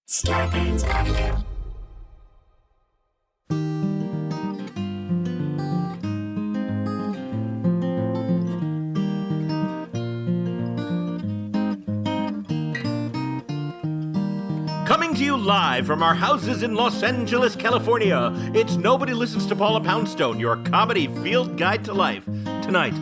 Starbane's Avenue. Coming to you live from our houses in Los Angeles, California, it's Nobody Listens to Paula Poundstone, your comedy field guide to life. Tonight,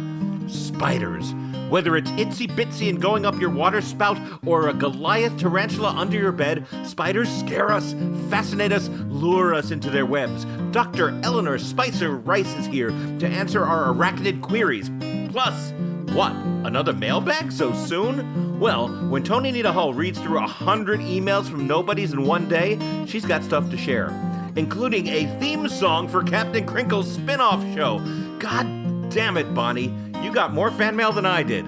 spiders. Whether it's itsy bitsy and going up your water spout or a Goliath tarantula under your bed, spiders scare us, fascinate us, lure us into their webs. Dr. Eleanor Spicer Rice is here to answer our arachnid queries. Plus, what? Another mailbag so soon? Well, when Tony Nita Hull reads through 100 emails from nobodies in one day, she's got stuff to share, including a theme song for Captain Crinkle's spin-off show. God damn it, Bonnie. You got more fan mail than I did.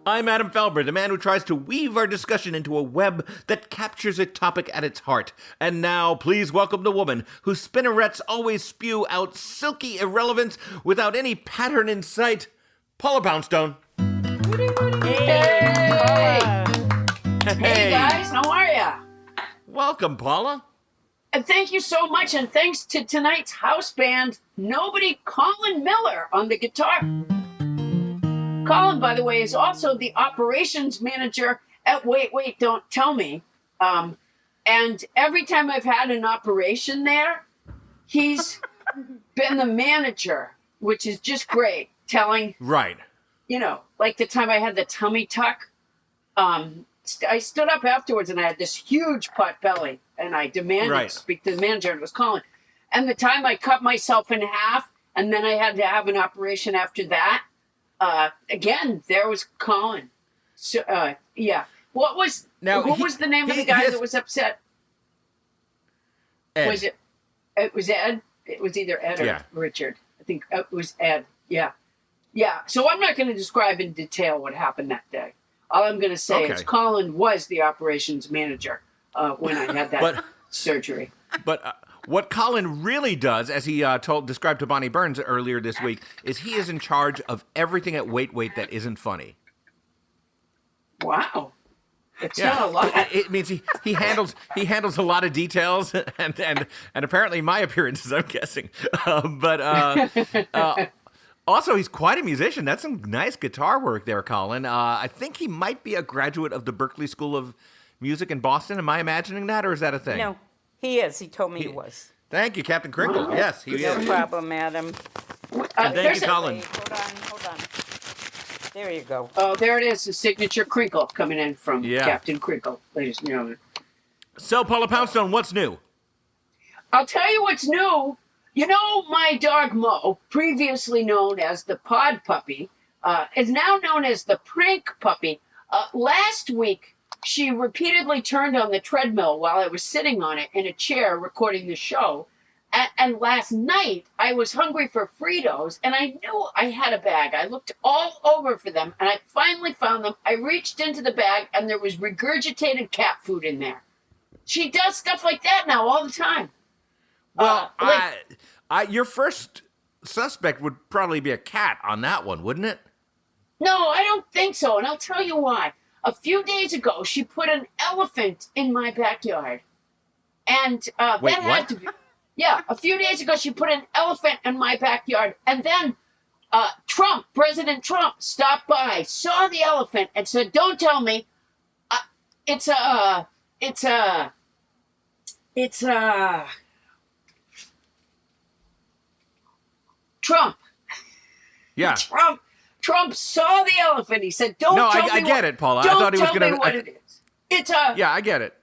I'm Adam Felber, the man who tries to weave our discussion into a web that captures a topic at its heart. And now, please welcome the woman whose spinnerets always spew out silky irrelevance without any pattern in sight, Paula Poundstone. Hey! Hey guys, how are ya? Welcome, Paula. And thank you so much, and thanks to tonight's house band, Colin Miller on the guitar. Colin, by the way, is also the operations manager at Wait, Don't Tell Me. And every time I've had an operation there, he's been the manager, which is just great. Telling, right, like the time I had the tummy tuck, I stood up afterwards and I had this huge pot belly, and I demanded to speak to the manager, and it was Colin. And the time I cut myself in half, and then I had to have an operation after that, again, there was Colin. So, yeah. Who was the name of the guy that was upset? Ed. It was Ed? It was either Ed or Richard. I think it was Ed. Yeah. Yeah. So I'm not going to describe in detail what happened that day. All I'm going to say is Colin was the operations manager when I had that surgery. But what Colin really does, as he described to Bonnie Burns earlier this week, is he is in charge of everything at Wait that isn't funny. Wow. It's not a lot. It means he handles a lot of details and apparently my appearances, I'm guessing. Also, he's quite a musician. That's some nice guitar work there, Colin. I think he might be a graduate of the Berklee School of Music in Boston. Am I imagining that, or is that a thing? No, he is. He told me he was. Thank you, Captain Crinkle. Yes, he is. No problem, Adam. And thank you, Colin. Hold on. There you go. Oh, there it is, the signature Crinkle coming in from Captain Crinkle, ladies and gentlemen. So, Paula Poundstone, what's new? I'll tell you what's new. My dog Mo, previously known as the Pod Puppy, is now known as the Prank Puppy. Last week, she repeatedly turned on the treadmill while I was sitting on it in a chair recording the show. And last night, I was hungry for Fritos, and I knew I had a bag. I looked all over for them, and I finally found them. I reached into the bag, and there was regurgitated cat food in there. She does stuff like that now all the time. Well, your first suspect would probably be a cat on that one, wouldn't it? No, I don't think so, and I'll tell you why. A few days ago, she put an elephant in my backyard. And Wait, that had to be... Yeah, a few days ago, she put an elephant in my backyard. And then President Trump stopped by, saw the elephant, and said, don't tell me. Trump. Yeah. Trump saw the elephant. He said, "Don't tell me." I get it, Paula. I thought he was going to. What it is. Yeah, I get it.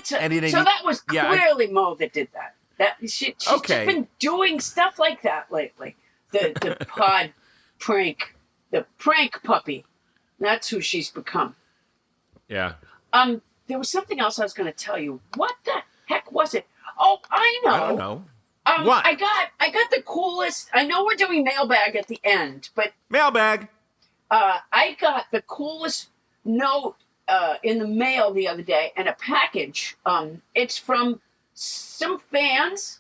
So that was clearly Mo that did that. She's just been doing stuff like that lately. The pod prank, the prank puppy. That's who she's become. Yeah. There was something else I was going to tell you. What the heck was it? Oh, I know. I don't know. What? I got the coolest. I know we're doing mailbag at the end, but mailbag. I got the coolest note in the mail the other day, and a package. It's from some fans,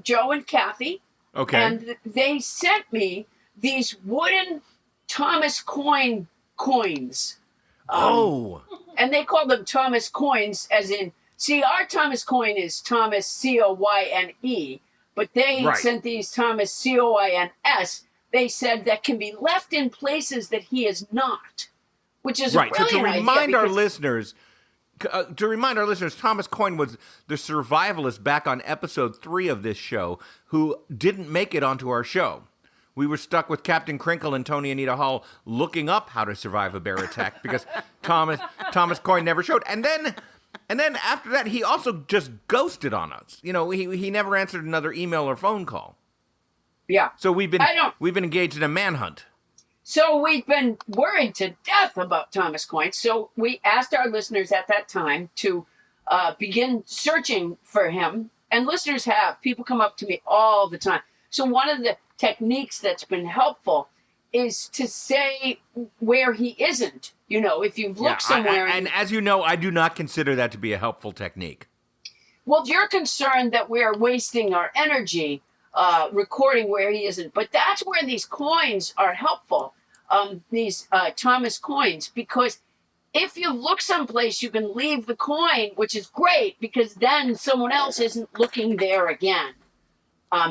Joe and Kathy. Okay. And they sent me these wooden Thomas coins. Oh. And they call them Thomas coins, as in, see, our Thomas coin is Thomas Coyne, but they Right. sent these Thomas Coins. They said that can be left in places that he is not, which is Right. a So brilliant to remind idea our because- listeners, Thomas Coyne was the survivalist back on episode 3 of this show who didn't make it onto our show. We were stuck with Captain Crinkle and Tony Anita Hall looking up how to survive a bear attack because Thomas Coyne never showed. And then after that, he also just ghosted on us. You know, he never answered another email or phone call. Yeah. So we've been engaged in a manhunt. So we've been worried to death about Thomas Coyne. So we asked our listeners at that time to begin searching for him. And listeners have. People come up to me all the time. So one of the techniques that's been helpful is to say where he isn't. You know, if you've looked somewhere. And as you know, I do not consider that to be a helpful technique. Well, you're concerned that we're wasting our energy recording where he isn't. But that's where these coins are helpful, these Thomas coins, because if you look someplace, you can leave the coin, which is great because then someone else isn't looking there again.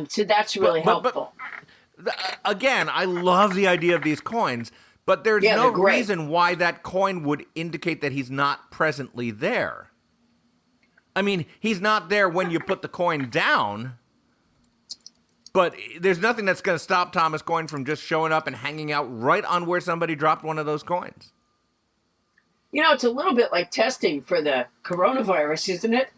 So that's really helpful. Again, I love the idea of these coins, but there's no they're great. reason why that coin would indicate that he's not presently there. I mean, he's not there when you put the coin down, but there's nothing that's going to stop Thomas Coyne from just showing up and hanging out right on where somebody dropped one of those coins. You know, it's a little bit like testing for the coronavirus, isn't it?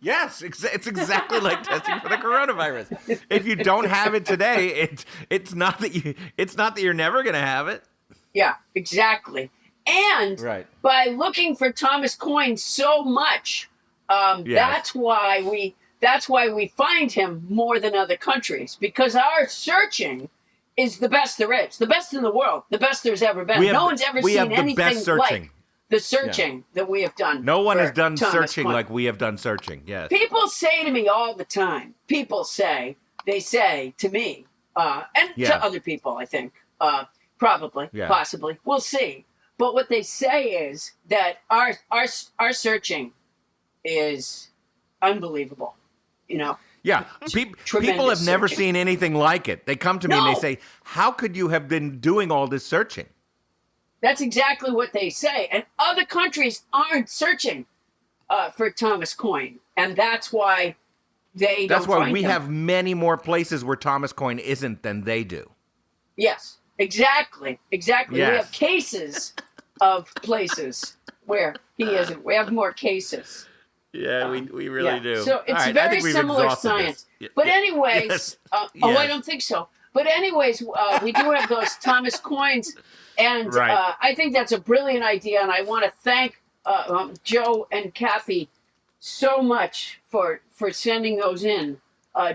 Yes, it's exactly like testing for the coronavirus. If you don't have it today, it's not that you're never going to have it. Yeah, exactly. And Right. by looking for Thomas Coyne so much, Yes. that's why we find him more than other countries, because our searching is the best there is, the best in the world, the best there's ever been. No one's ever seen anything like the searching that we have done. No one has done Thomas searching Coyne. like we have done searching. Yes. People say to me all the time. They say to me, and Yeah. to other people, I think, probably, Yeah. possibly, we'll see. But what they say is that our searching is unbelievable. You know. Yeah, people Tremendous have never searching. seen anything like it. They come to me and No. they say, "How could you have been doing all this searching?" That's exactly what they say. And other countries aren't searching for Thomas Coyne. And that's why they That's don't why find we him. have many more places where Thomas Coyne isn't than they do. Yes, exactly. Yes. We have cases of places where he isn't. We have more cases. Yeah, we really Yeah. do. So it's All right, I very think we've similar exhausted science. this. But Yeah. anyways, Yes. oh, Yes. I don't think so. But anyways, we do have those Thomas Coynes, and Right. I think that's a brilliant idea. And I want to thank Joe and Kathy so much for sending those in.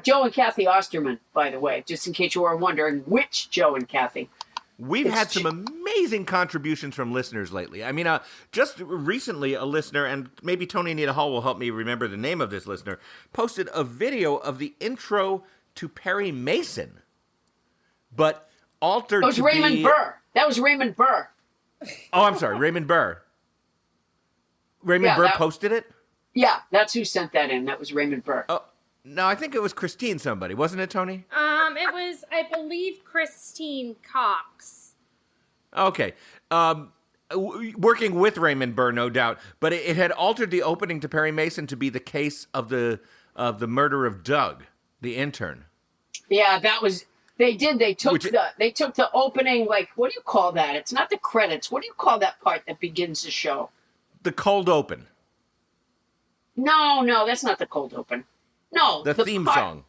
Joe and Kathy Osterman, by the way, just in case you were wondering which Joe and Kathy. We've It's had some amazing contributions from listeners lately. I mean, just recently, a listener, and maybe Tony Anita Hall will help me remember the name of this listener, posted a video of the intro to Perry Mason, but altered That was to Raymond be... Burr. That was Raymond Burr. Oh, I'm sorry, Raymond Burr. Raymond Burr posted it? Yeah, that's who sent that in. That was Raymond Burr. Oh, no, I think it was Christine somebody, wasn't it, Tony? It was, I believe, Christine Cox. Okay. Working with Raymond Burr, no doubt, but it had altered the opening to Perry Mason to be the case of the murder of Doug, the intern. Yeah, that was they did. They took Which- the opening, like, what do you call that? It's not the credits. What do you call that part that begins the show? The cold open, No, that's not the cold open. No, the theme part- song,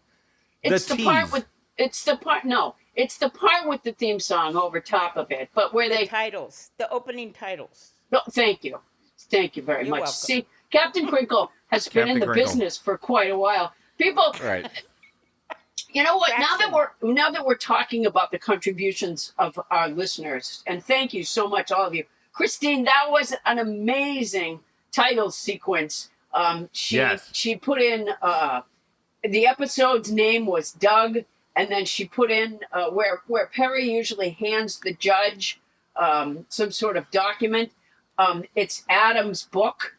It's the the part tease. with it's the part. No, it's the part with the theme song over top of it. But where The they titles, the opening titles. no, thank you very You're much. welcome. See, Captain Crinkle has been in Captain the Crinkle. business for quite a while. People, right? you know what? Jackson. Now that we're talking about the contributions of our listeners, and thank you so much, all of you, Christine. That was an amazing title sequence. Yes. She put in the episode's name was Doug, and then she put in where Perry usually hands the judge some sort of document. It's Adam's book,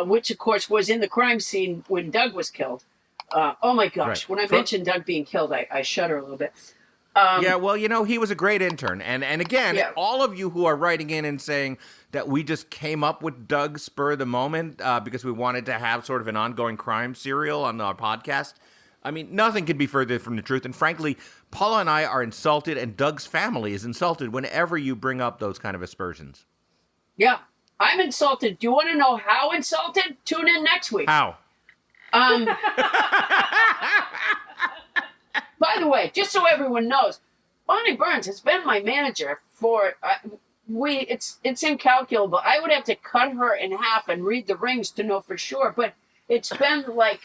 which of course was in the crime scene when Doug was killed. Oh my gosh! Right. When I mentioned Doug being killed, I shudder a little bit. Yeah, well, he was a great intern. And again, Yeah. all of you who are writing in and saying that we just came up with Doug spur of the moment because we wanted to have sort of an ongoing crime serial on our podcast. I mean, nothing could be further from the truth. And frankly, Paula and I are insulted, and Doug's family is insulted whenever you bring up those kind of aspersions. Yeah, I'm insulted. Do you want to know how insulted? Tune in next week. How? By the way, just so everyone knows, Bonnie Burns has been my manager for it's incalculable. I would have to cut her in half and read the rings to know for sure, but it's been like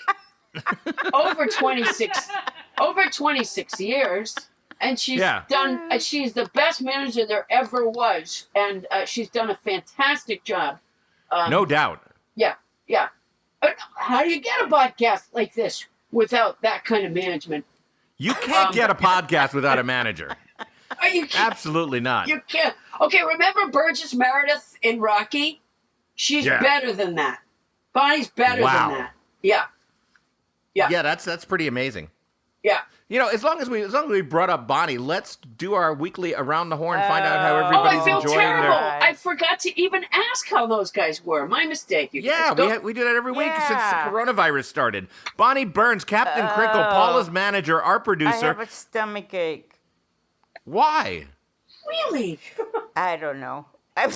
over 26 years, and she's done. She's the best manager there ever was, and she's done a fantastic job. No doubt. Yeah. How do you get a podcast like this without that kind of management? You can't get a podcast without a manager. Are you kidding? Absolutely not. You can't. Okay, remember Burgess Meredith in Rocky? She's better than that. Bonnie's better than that. Yeah. Yeah, that's pretty amazing. Yeah. As long as we brought up Bonnie, let's do our weekly Around the Horn, find out how everybody's I feel enjoying terrible. their... I forgot to even ask how those guys were. My mistake. You guys. We do that every week since the coronavirus started. Bonnie Burns, Captain Crinkle, Paula's manager, our I producer. have a stomach ache. Why? Really? I don't know. I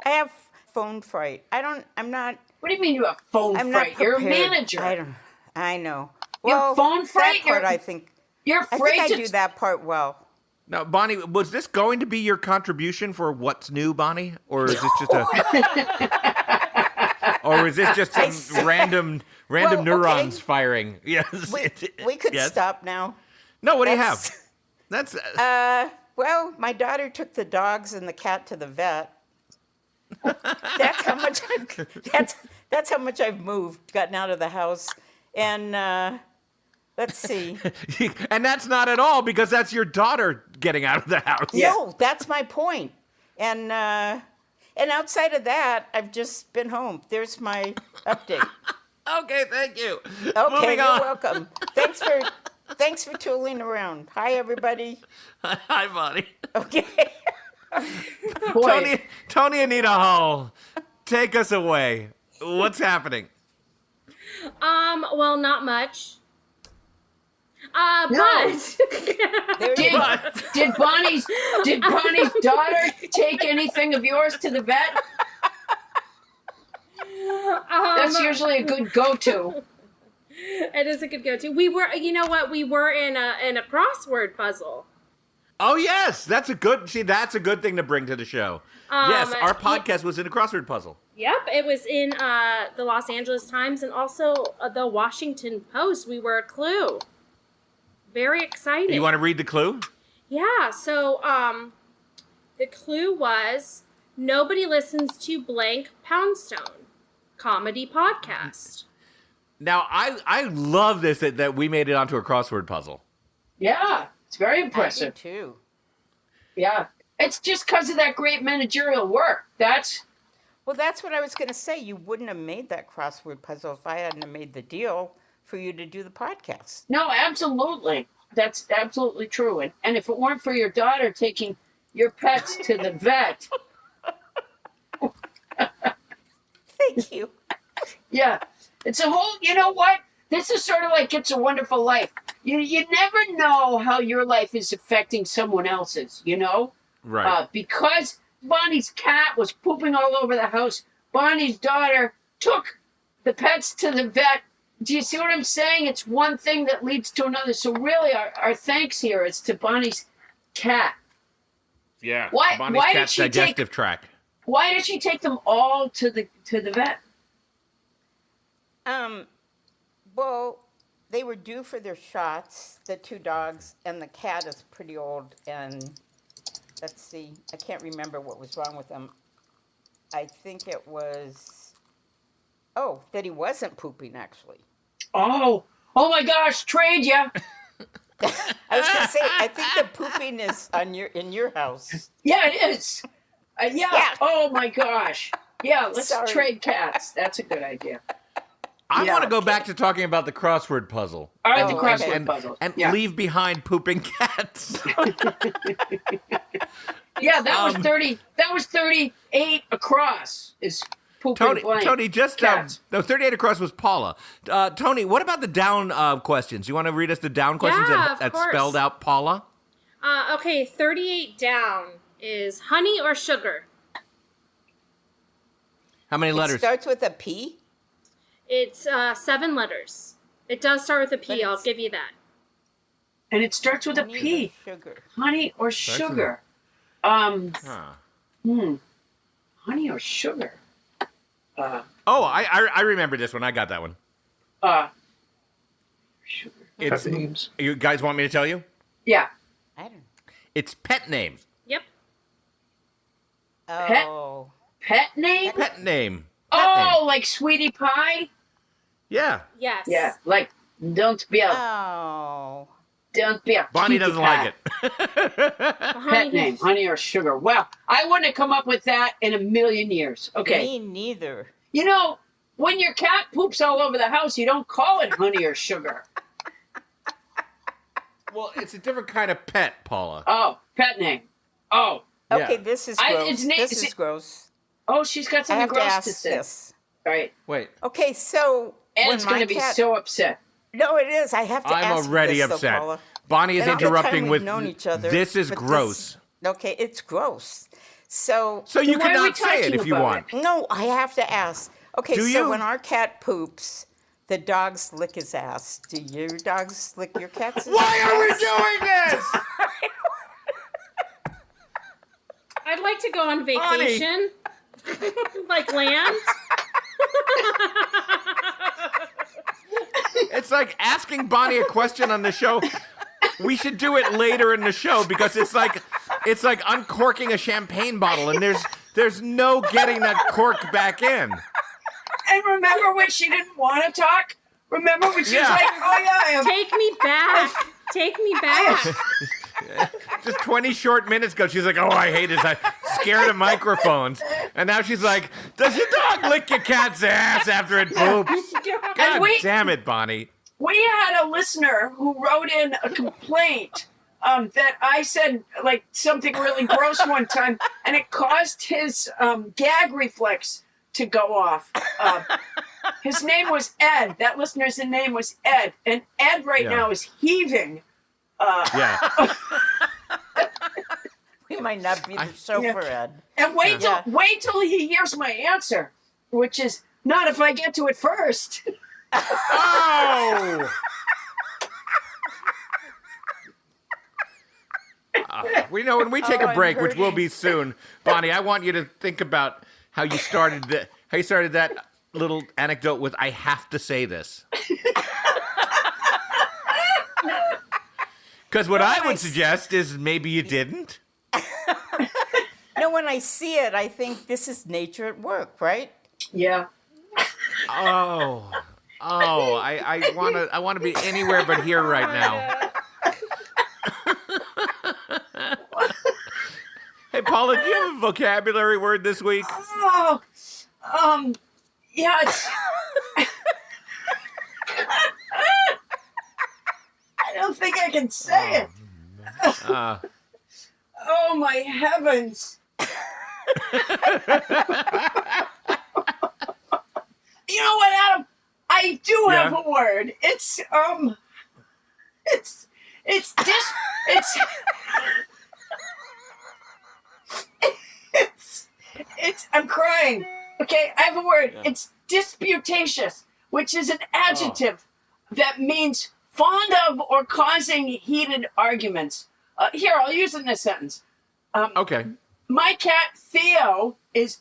have phone fright. I'm not. What do you mean you have phone I'm fright? not You're a prepared. manager. I know. You have phone fright? That part, I think. You're afraid I to... do that part well. Now, Bonnie, was this going to be your contribution for What's New, Bonnie? Or is this just a... or is this just some random neurons firing? Yes. We could yes. stop now. No, what do you have? That's... Well, my daughter took the dogs and the cat to the vet. That's how much I've moved, gotten out of the house. And let's see. And that's not at all, because that's your daughter getting out of the house. No, that's my point. And outside of that, I've just been home. There's my update. Okay, thank you. Okay, Moving you're on. welcome. Thanks for tooling around. Hi, everybody. Hi, Bonnie. Okay. Boy. Tony Anita Hall, take us away. What's happening? Well, not much. No. But Did Bonnie's daughter take anything of yours to the vet? That's usually a good go-to. it is a good go-to. We were, you know what? We were in a crossword puzzle. Oh yes, that's a good thing to bring to the show. Yes, our podcast was in a crossword puzzle. Yep, it was in the Los Angeles Times and also the Washington Post. We were a clue. Very exciting. You want to read the clue? Yeah, so the clue was nobody listens to blank Poundstone comedy podcast. Now, I love this that we made it onto a crossword puzzle. Yeah, it's very I do impressive. too. Yeah, it's just because of that great managerial work. Well, that's what I was going to say. You wouldn't have made that crossword puzzle if I hadn't have made the deal for you to do the podcast. No, absolutely. That's absolutely true. And if it weren't for your daughter taking your pets to the vet, Thank you. yeah, it's a whole, you know what? This is sort of like It's a Wonderful Life. You never know how your life is affecting someone else's, you know? Right. Because Bonnie's cat was pooping all over the house, Bonnie's daughter took the pets to the vet. Do you see what I'm saying? It's one thing that leads to another. So really, our thanks here is to Bonnie's cat. Yeah. Why Bonnie's did cat's she digestive tract. Why did she take them all to the vet? Well, they were due for their shots, the two dogs, and the cat is pretty old. And let's see, I can't remember what was wrong with them. I think it was, that he wasn't pooping, actually. Oh my gosh, trade ya. I was going to say, I think the pooping is in your house. Yeah, it is. Yeah. Yeah. Oh my gosh. Yeah, let's Sorry. trade cats. That's a good idea. I Yeah. want to go back to talking about the crossword puzzle. All right, the Oh, crossword okay. puzzle. And Yeah. leave behind pooping cats. Yeah, that was 30. That was 38 across. Is pooping blank. Tony, just cats. no. 38 across was Paula. Tony, what about the down questions? You want to read us the down questions Yeah, of that course. spelled out Paula? Okay, 38 down is honey or sugar. How many It letters? starts with a P. It's 7 letters. It does start with a P, But I'll it's- give you that. And it starts with a Honey P. or sugar. Honey or Starts with sugar. Huh. Honey or sugar. Oh, I remember this one. I got that one. Sugar. It's, Pet names. you guys want me to tell you? Yeah. I don't. It's pet names. Yep. Oh. Pet name? Pet name. Oh, like Sweetie Pie? Yeah. Yes. Yeah. Like, don't be a Oh. Bonnie kitty doesn't cat. like it. Pet name, honey or sugar. Well, I wouldn't have come up with that in a million years. Okay. Me neither. You know, when your cat poops all over the house, you don't call it honey or sugar. Well, it's a different kind of pet, Paula. Oh, pet name. Oh. Okay, Yeah. this is I- gross. it's na- This is is it- gross. Oh, she's got I something have to gross ask to say. this. All right. Wait. Okay, so Ed's when going my to be cat... so upset. No, it is. I have to I'm ask already this, though, upset. Paula. Bonnie is And all the time interrupting we've with, known each other, this is but gross. Okay, it's gross. So So you Then why are we cannot say it talking if you about want. it? no, I have to ask. Okay, Do so you? when our cat poops, the dogs lick his ass. Do your dogs lick your cat's Why are we ass? doing this? I'd like to go on Bonnie. vacation. Like land. It's like asking Bonnie a question on the show. We should do it later in the show because it's like uncorking a champagne bottle and there's no getting that cork back in. And remember when she didn't want to talk? Remember when she was Yeah. like, oh, yeah, I have Take me back. Take me back. Just 20 short minutes ago, she's like, "Oh, I hate this. I'm scared of microphones." And now she's like, "Does your dog lick your cat's ass after it poops?" God we- damn it, Bonnie. We had a listener who wrote in a complaint that I said like something really gross one time, and it caused his gag reflex to go off. His name was Ed. That listener's name was Ed, and Ed right Yeah. now is heaving. Yeah. We might not be the show Yeah. for Ed. And wait Yeah. till he hears my answer, which is not if I get to it first. Oh! We know when we take Oh, a I'm break, which will hurting. be soon, Bonnie. I want you to think about how you started that little anecdote with "I have to say this." Because what I would suggest is maybe you didn't. No, when I see it, I think this is nature at work, right? Yeah. Oh, I want to be anywhere but here right now. Hey, Paula, do you have a vocabulary word this week? Oh, yeah. It's, I don't think I can say it. Oh my heavens! You know what, Adam? I do have Yeah? a word. It's I'm crying. Okay, I have a word. Yeah. It's disputatious, which is an adjective that means fond of or causing heated arguments. Here, I'll use it in a sentence. Okay. My cat Theo is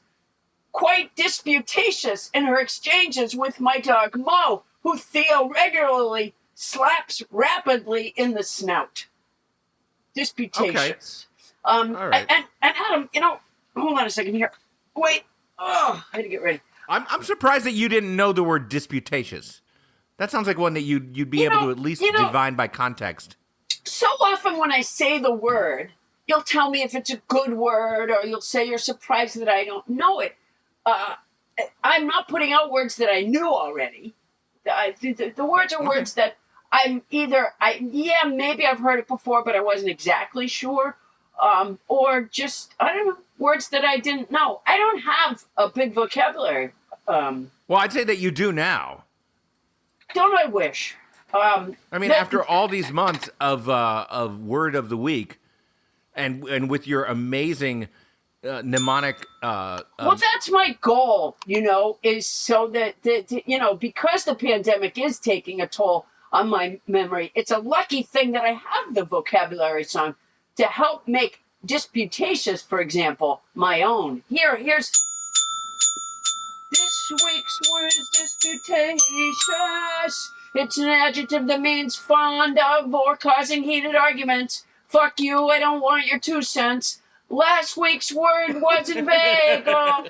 quite disputatious in her exchanges with my dog Mo, who Theo regularly slaps rapidly in the snout. Disputatious. All right. And Adam, hold on a second here. Wait. Oh, I had to get ready. I'm surprised that you didn't know the word disputatious. That sounds like one that you'd be able to at least divine by context. So often when I say the word, you'll tell me if it's a good word, or you'll say you're surprised that I don't know it. I'm not putting out words that I knew already. The words are words that maybe I've heard it before, but I wasn't exactly sure. Or just, I don't know, words that I didn't know. I don't have a big vocabulary. Well, I'd say that you do now. Don't I wish? I mean, after all these months of Word of the Week, and with your amazing mnemonic. Well, that's my goal, is so that, because the pandemic is taking a toll on my memory, it's a lucky thing that I have the vocabulary song to help make disputatious, for example, my own. Here's this week's word is disputatious. It's an adjective that means fond of or causing heated arguments. Fuck you, I don't want your 2 cents. Last week's word was inveigle.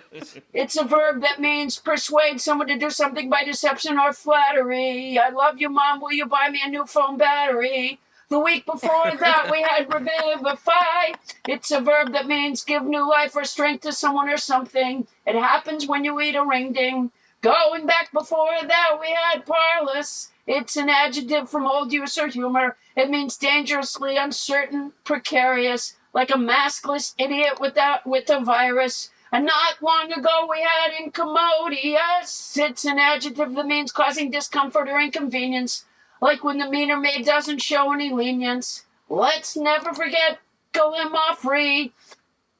It's a verb that means persuade someone to do something by deception or flattery. I love you, Mom. Will you buy me a new phone battery? The week before that, we had revivify. It's a verb that means give new life or strength to someone or something. It happens when you eat a ring ding. Going back before that, we had parlous. It's an adjective from old use or humor. It means dangerously uncertain, precarious, like a maskless idiot with a virus. And not long ago we had incommodious. It's an adjective that means causing discomfort or inconvenience, like when the meaner maid doesn't show any lenience. Let's never forget gallimaufry,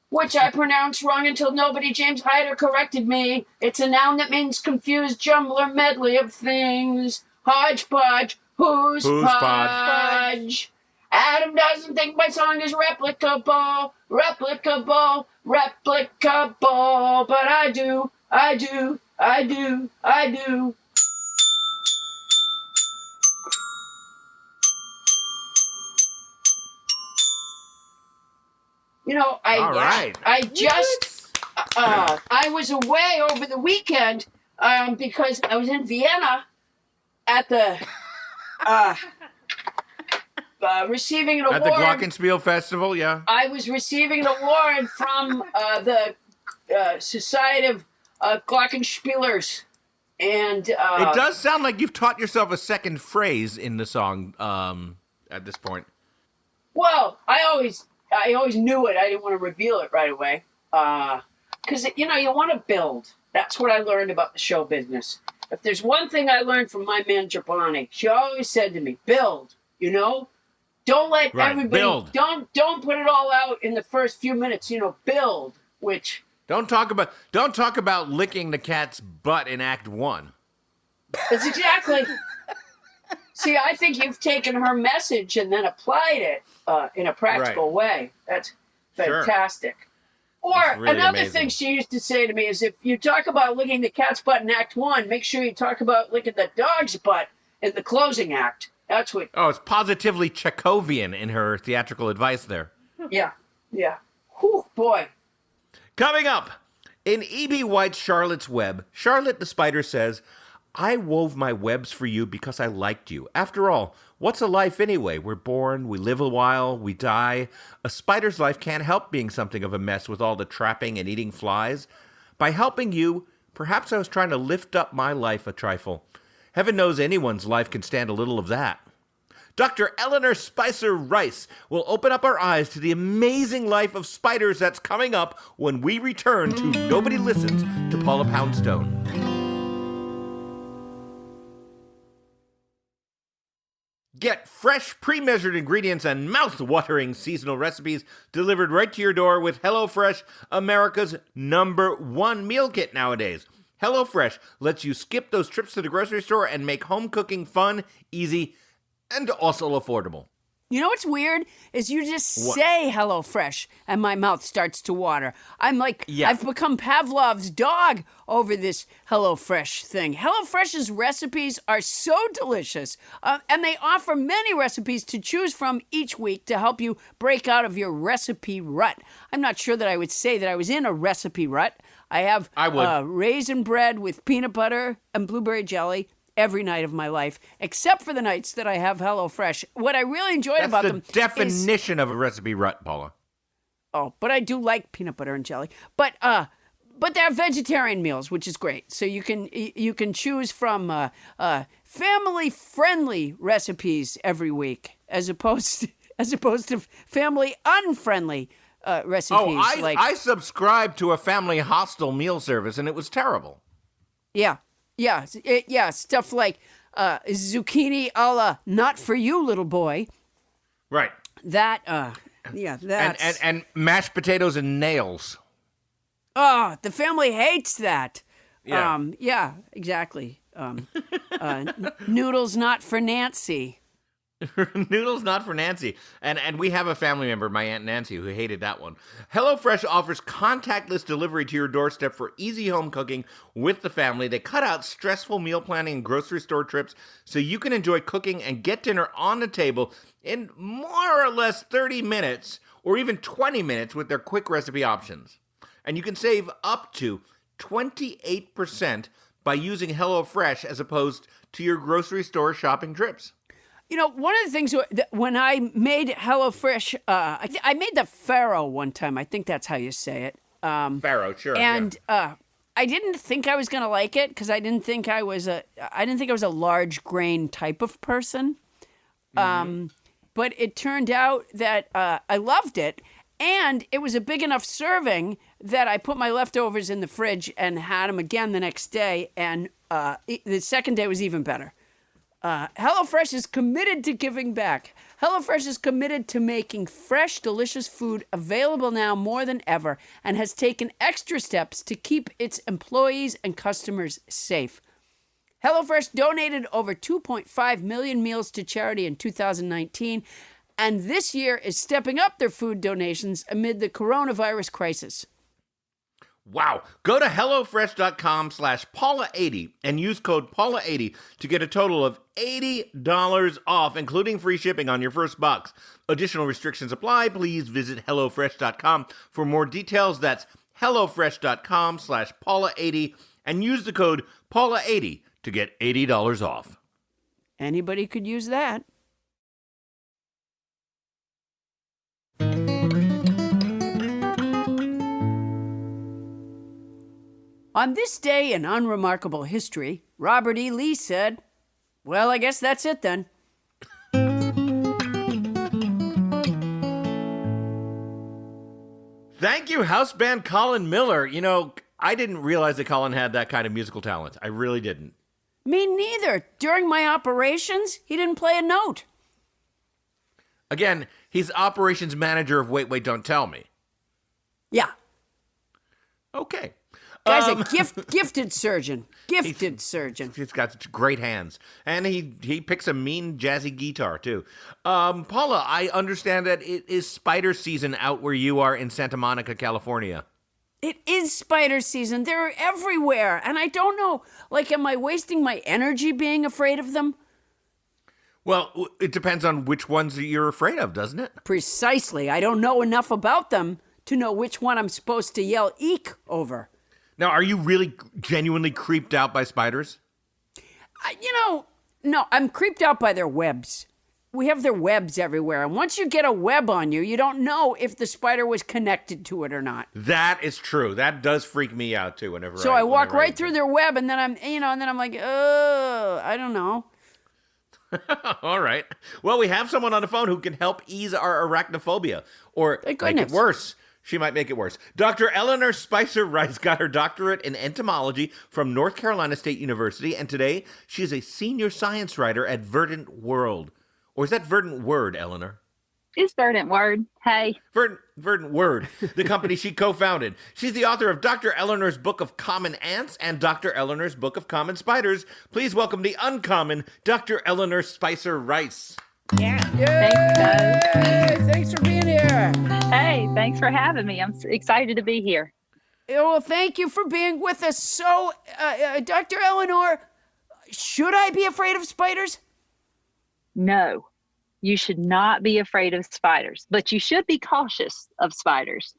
which I pronounced wrong until nobody James Hyder corrected me. It's a noun that means confused jumbler medley of things. Hodgepodge, who's podge? Adam doesn't think my song is replicable, but I do. I was away over the weekend because I was in Vienna at the receiving an award. At the Glockenspiel Festival, yeah. I was receiving an award from the Society of Glockenspielers. And it does sound like you've taught yourself a second phrase in the song at this point. Well, I always knew it. I didn't want to reveal it right away. Because, you want to build. That's what I learned about the show business. If there's one thing I learned from my manager, Bonnie, she always said to me, build, Don't let everybody, build. Don't put it all out in the first few minutes, build, which... Don't talk about licking the cat's butt in Act 1. That's exactly... See, I think you've taken her message and then applied it in a practical way. That's fantastic. Sure. Or really another amazing thing she used to say to me is, if you talk about licking the cat's butt in Act 1, make sure you talk about licking the dog's butt in the closing act. That's what... Oh, it's positively Chekhovian in her theatrical advice there. Yeah. Whew, boy. Coming up, in E.B. White's Charlotte's Web, Charlotte the Spider says, I wove my webs for you because I liked you. After all, what's a life anyway? We're born, we live a while, we die. A spider's life can't help being something of a mess with all the trapping and eating flies. By helping you, perhaps I was trying to lift up my life a trifle. Heaven knows anyone's life can stand a little of that. Dr. Eleanor Spicer Rice will open up our eyes to the amazing life of spiders that's coming up when we return to Nobody Listens to Paula Poundstone. Get fresh, pre-measured ingredients and mouth-watering seasonal recipes delivered right to your door with HelloFresh, America's #1 meal kit nowadays. HelloFresh lets you skip those trips to the grocery store and make home cooking fun, easy, and also affordable. You know what's weird is you just say HelloFresh and my mouth starts to water. I'm like, I've become Pavlov's dog over this HelloFresh thing. HelloFresh's recipes are so delicious, and they offer many recipes to choose from each week to help you break out of your recipe rut. I'm not sure that I would say that I was in a recipe rut. I have raisin bread with peanut butter and blueberry jelly every night of my life, except for the nights that I have HelloFresh. What I really enjoy about them is... That's the definition of a recipe rut, Paula. but I do like peanut butter and jelly. But they have vegetarian meals, which is great. So you can choose from family friendly recipes every week, as opposed to family unfriendly recipes. Oh, I subscribed to a family hostile meal service, and it was terrible. Yeah, stuff like zucchini a la not for you, little boy. Right. That that's... And mashed potatoes and nails. Oh, the family hates that. Yeah. Yeah, exactly. Noodles not for Nancy. Noodles not for Nancy. And we have a family member, my Aunt Nancy, who hated that one. HelloFresh offers contactless delivery to your doorstep for easy home cooking with the family. They cut out stressful meal planning and grocery store trips so you can enjoy cooking and get dinner on the table in more or less 30 minutes or even 20 minutes with their quick recipe options. And you can save up to 28% by using HelloFresh as opposed to your grocery store shopping trips. You know, one of the things when I made HelloFresh, I made the farro one time. I think that's how you say it. Farro, sure. And I didn't think I was going to like it because I didn't think I was a large grain type of person. But it turned out that I loved it, and it was a big enough serving that I put my leftovers in the fridge and had them again the next day. And the second day was even better. HelloFresh is committed to giving back. HelloFresh is committed to making fresh, delicious food available now more than ever and has taken extra steps to keep its employees and customers safe. HelloFresh donated over 2.5 million meals to charity in 2019, and this year is stepping up their food donations amid the coronavirus crisis. Wow. Go to HelloFresh.com/Paula80 and use code Paula80 to get a total of $80 off, including free shipping on your first box. Additional restrictions apply. Please visit HelloFresh.com for more details. That's HelloFresh.com/Paula80 and use the code Paula80 to get $80 off. Anybody could use that. On this day in unremarkable history, Robert E. Lee said, "Well, I guess that's it then." Thank you, house band Colin Miller. You know, I didn't realize that Colin had that kind of musical talent. I really didn't. Me neither. During my operations, he didn't play a note. Again, he's operations manager of Wait, Wait, Don't Tell Me. Yeah. Okay. Guy's a gifted surgeon. Gifted surgeon. He's got great hands. And he picks a mean jazzy guitar, too. Paula, I understand that it is spider season out where you are in Santa Monica, California. It is spider season. They're everywhere. And I don't know, am I wasting my energy being afraid of them? Well, it depends on which ones you're afraid of, doesn't it? Precisely. I don't know enough about them to know which one I'm supposed to yell eek over. Now, are you really genuinely creeped out by spiders? No, I'm creeped out by their webs. We have their webs everywhere. And once you get a web on you, you don't know if the spider was connected to it or not. That is true. That does freak me out, too, whenever So I walk right through their web, and then I'm like, oh, I don't know. All right. Well, we have someone on the phone who can help ease our arachnophobia. Or make it worse. She might make it worse. Dr. Eleanor Spicer Rice got her doctorate in entomology from North Carolina State University, and today she is a senior science writer at Verdant World. Or is that Verdant Word, Eleanor? It's Verdant Word. Hey. Verdant Word, the company she co-founded. She's the author of Dr. Eleanor's Book of Common Ants and Dr. Eleanor's Book of Common Spiders. Please welcome the uncommon Dr. Eleanor Spicer Rice. Yeah. Thanks, guys. Thanks for being here. Hey, thanks for having me. I'm excited to be here. Well, thank you for being with us. So, Dr. Eleanor, should I be afraid of spiders? No, you should not be afraid of spiders, but you should be cautious of spiders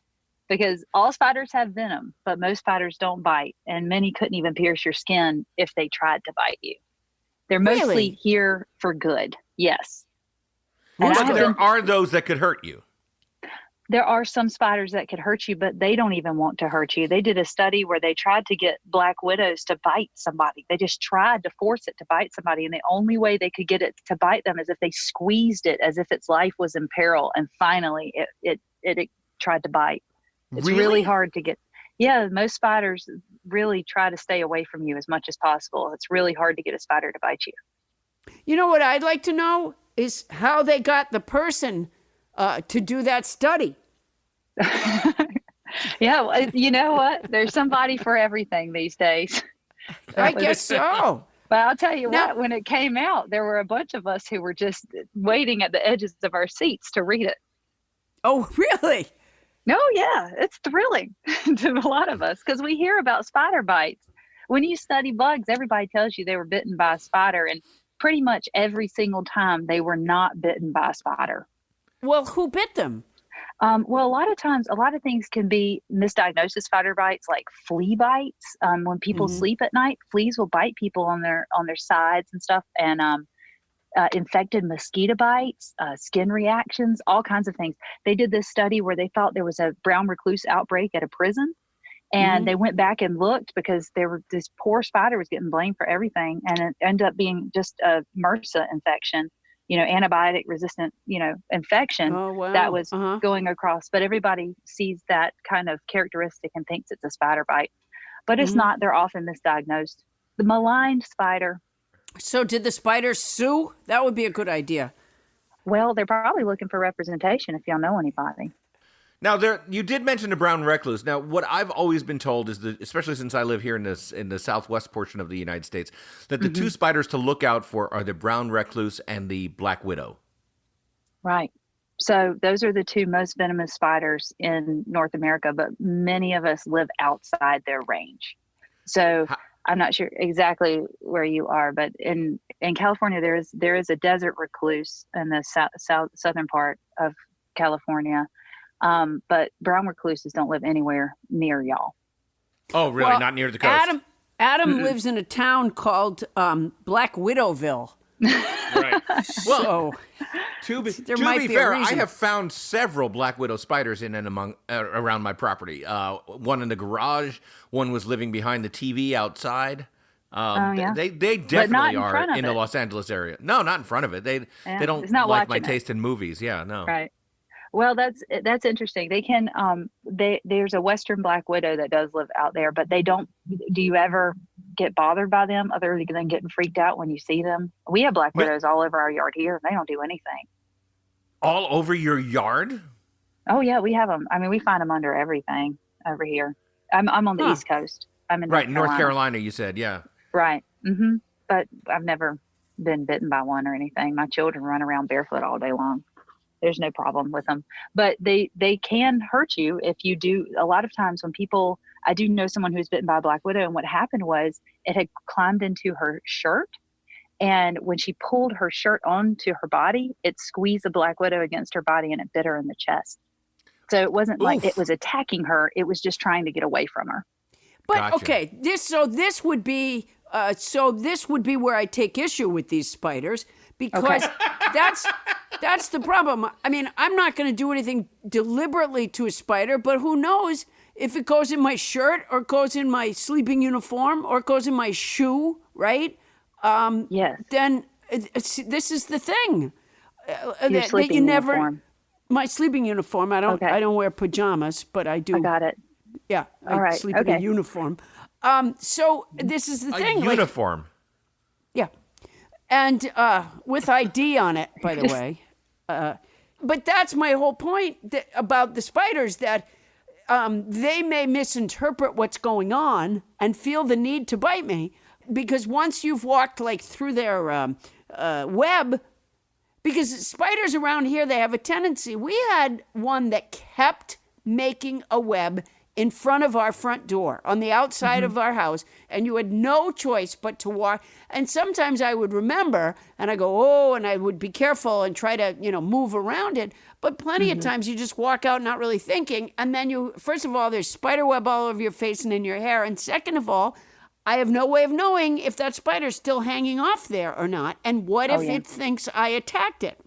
because all spiders have venom, but most spiders don't bite, and many couldn't even pierce your skin if they tried to bite you. They're mostly here for good. Yes. There are those that could hurt you. there are some spiders that could hurt you, but they don't even want to hurt you. They did a study where they tried to get black widows to bite somebody. They just tried to force it to bite somebody. And the only way they could get it to bite them is if they squeezed it as if its life was in peril. And finally it tried to bite. It's really hard to get. Yeah, most spiders really try to stay away from you as much as possible. It's really hard to get a spider to bite you. You know what I'd like to know is how they got the person to do that study. Yeah, well, you know what? There's somebody for everything these days. I guess so. But I'll tell you what, when it came out, there were a bunch of us who were just waiting at the edges of our seats to read it. Oh, really? No, yeah, it's thrilling to a lot of us because we hear about spider bites. When you study bugs, everybody tells you they were bitten by a spider, and pretty much every single time they were not bitten by a spider. Well, who bit them? Well, a lot of times, a lot of things can be misdiagnosed as spider bites, like flea bites. When people sleep at night, fleas will bite people on their sides and stuff, and infected mosquito bites, skin reactions, all kinds of things. They did this study where they thought there was a brown recluse outbreak at a prison, and they went back and looked because this poor spider was getting blamed for everything, and it ended up being just a MRSA infection. Antibiotic resistant, infection that was going across. But everybody sees that kind of characteristic and thinks it's a spider bite. But it's not. They're often misdiagnosed. The maligned spider. So did the spiders sue? That would be a good idea. Well, they're probably looking for representation if y'all know anybody. Now, you did mention the brown recluse. Now, what I've always been told is that, especially since I live here in the southwest portion of the United States, that the two spiders to look out for are the brown recluse and the black widow. Right. So those are the two most venomous spiders in North America, but many of us live outside their range. So I'm not sure exactly where you are, but in California, there is a desert recluse in the southern part of California. But brown recluses don't live anywhere near y'all. Oh, really? Well, not near the coast? Adam lives in a town called Black Widowville. Right. Well, to be fair, I have found several black widow spiders in and around my property. One in the garage. One was living behind the TV outside. They definitely are in the Los Angeles area. No, not in front of it. They don't like my taste in movies. Yeah, no. Right. Well, that's interesting. They can there's a Western black widow that does live out there, but they don't. Do you ever get bothered by them other than getting freaked out when you see them? We have black widows all over our yard here, and they don't do anything. All over your yard? Oh yeah, we have them. I mean, we find them under everything over here. I'm on the East Coast. I'm in North Carolina. You said, yeah. Right. Mm-hmm. But I've never been bitten by one or anything. My children run around barefoot all day long. There's no problem with them, but they can hurt you if you do. A lot of times when I do know someone who's bitten by a black widow, and what happened was it had climbed into her shirt, and when she pulled her shirt onto her body, it squeezed the black widow against her body and it bit her in the chest. So it wasn't like it was attacking her; it was just trying to get away from her. But Gotcha. Okay, this would be where I take issue with these spiders, because that's the problem. I mean, I'm not going to do anything deliberately to a spider, but who knows if it goes in my shirt or goes in my sleeping uniform or goes in my shoe, right? Yes. Then this is the thing. Your sleeping uniform. My sleeping uniform. I don't wear pajamas, but I do. I got it. Yeah. All right. Sleep in a uniform. So this is the thing. Uniform. Yeah. And with ID on it, by the way. But that's my whole point about the spiders, that they may misinterpret what's going on and feel the need to bite me, because once you've walked through their web, because spiders around here, they have a tendency. We had one that kept making a web in front of our front door on the outside of our house, and you had no choice but to walk. And sometimes I would remember, and I go, and I would be careful and try to, move around it. But plenty of times you just walk out not really thinking, and then first of all, there's spider web all over your face and in your hair, and second of all, I have no way of knowing if that spider's still hanging off there or not, and what if it thinks I attacked it?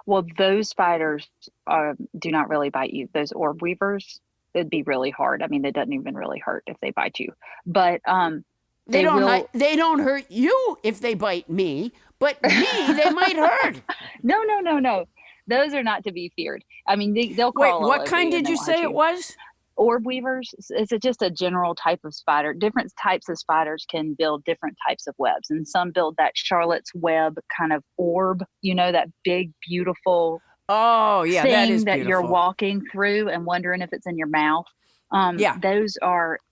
Well, those spiders do not really bite you. Those orb weavers, it'd be really hard. I mean, it doesn't even really hurt if they bite you. But They will. they don't hurt you if they bite me, but me they might hurt. No. Those are not to be feared. I mean, they'll Wait, crawl all what over kind you and did they you won't say hurt it you. was? Orb weavers is just a general type of spider. Different types of spiders can build different types of webs, and some build that Charlotte's Web kind of orb, that big, beautiful Oh, yeah, thing that is that beautiful. you're walking through and wondering if it's in your mouth. Yeah.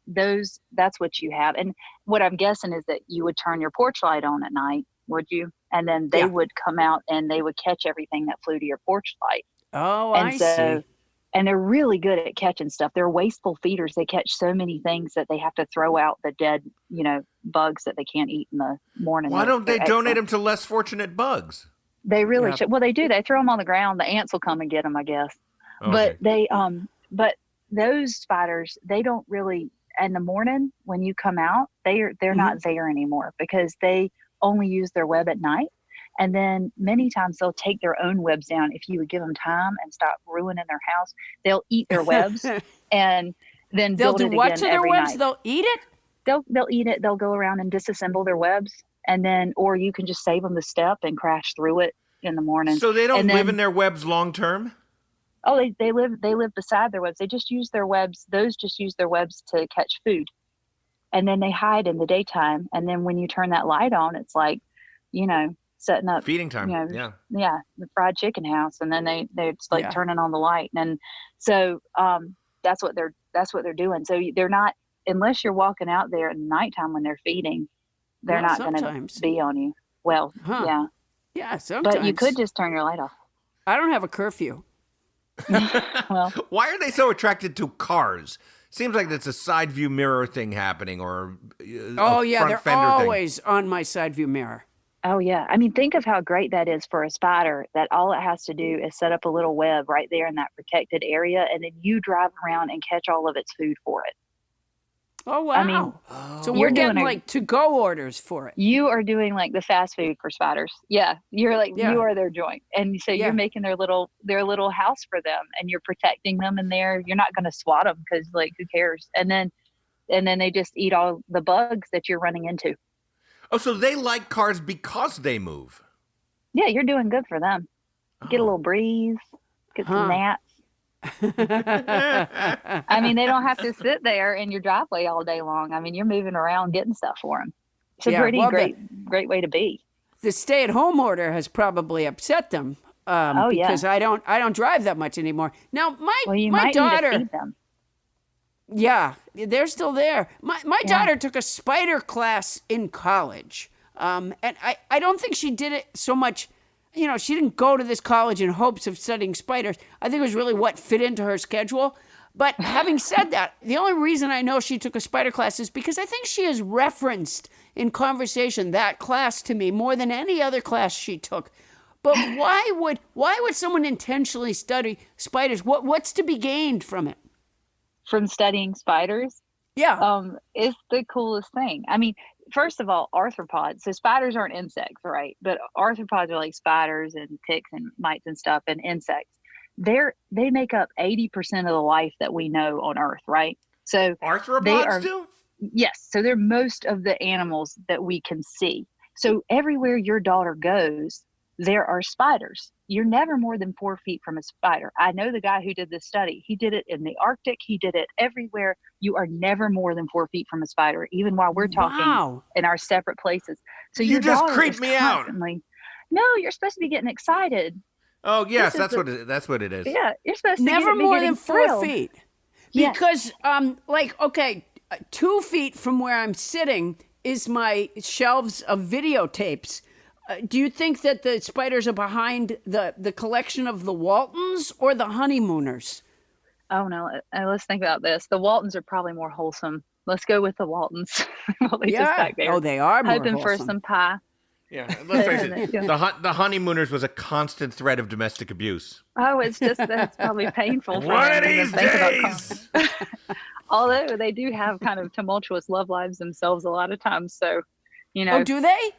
That's what you have. And what I'm guessing is that you would turn your porch light on at night, would you? And then they would come out and they would catch everything that flew to your porch light. Oh, And I so, see. and they're really good at catching stuff. They're wasteful feeders. They catch so many things that they have to throw out the dead, bugs that they can't eat in the morning. Why don't they They're donate excellent. them to less fortunate bugs? They really Yeah. should. Well, they do. They throw them on the ground. The ants will come and get them, I guess. Okay. But those spiders, they don't really. In the morning when you come out, they're not there anymore because they only use their web at night. And then many times they'll take their own webs down. If you would give them time and stop ruining their house, they'll eat their webs and then They'll build do it what again to their every webs? night. They'll eat it? They'll eat it. They'll go around and disassemble their webs, and then or you can just save them the step and crash through it in the morning. So they don't And live then- in their webs long term? Oh, they live beside their webs. They just use their webs. Those just use their webs to catch food, and then they hide in the daytime. And then when you turn that light on, it's like, setting up Feeding time. Yeah. the fried chicken house. And then they're just like Yeah. turning on the light, and so that's what they're doing. So they're not, unless you're walking out there at nighttime when they're feeding, they're Well, not going to sometimes. be on you. Well, Huh. yeah, Yeah, sometimes. but you could just turn your light off. I don't have a curfew. Well, Why are they so attracted to cars? Seems like it's a side view mirror thing happening, or Oh, a yeah, front they're fender thing. always on my side view mirror. oh yeah. I mean, think of how great that is for a spider, that all it has to do is set up a little web right there in that protected area, and then you drive around and catch all of its food for it. Oh, wow. I mean, so you're we're getting doing a- like to-go orders for it. You are doing like the fast food for spiders. Yeah. You're like, Yeah. you are their joint. And so Yeah. you're making their little house for them, and you're protecting them in there. You're not going to swat them because like, who cares? And then they just eat all the bugs that you're running into. Oh, so they like cars because they move. Yeah. You're doing good for them. Get a little breeze, get some Huh. naps. I mean, they don't have to sit there in your driveway all day long. I mean, you're moving around getting stuff for them. It's a Yeah, pretty well, great way to be. The stay-at-home order has probably upset them Oh, yeah. because I don't drive that much anymore. Now, Well, you my might daughter, need to feed them. yeah, they're still there. My Yeah. daughter took a spider class in college, and I don't think she did it so much. She didn't go to this college in hopes of studying spiders. I think it was really what fit into her schedule. But having said that, the only reason I know she took a spider class is because I think she has referenced in conversation that class to me more than any other class she took. But why would someone intentionally study spiders? What's to be gained from it? From studying spiders. Yeah. It's the coolest thing. I mean, first of all, arthropods. So spiders aren't insects, right? But arthropods are like spiders and ticks and mites and stuff, and insects. They make up 80% of the life that we know on Earth, right? So Arthropods do? yes. So they're most of the animals that we can see. So everywhere your daughter goes, there are spiders. You're never more than 4 feet from a spider. I know the guy who did this study. He did it in the Arctic. He did it everywhere. You are never more than 4 feet from a spider, even while we're talking Wow. in our separate places. So You your just daughter creeped is me out. constantly- No, you're supposed to be getting excited. Oh, yes, This is that's what it is. Yeah, you're supposed to Never be more getting than 4 thrilled. feet. Yes. Because, 2 feet from where I'm sitting is my shelves of videotapes. Do you think that the spiders are behind the collection of the Waltons or the honeymooners? Oh no, let's think about this. The Waltons are probably more wholesome. Let's go with the Waltons. While they just back there. Oh, they are more hoping for wholesome. some pie. Yeah, let's face it. Yeah. The honeymooners was a constant threat of domestic abuse. Oh, it's probably painful for One them of to these think about days. Although they do have kind of tumultuous love lives themselves a lot of times. So, Oh, do they?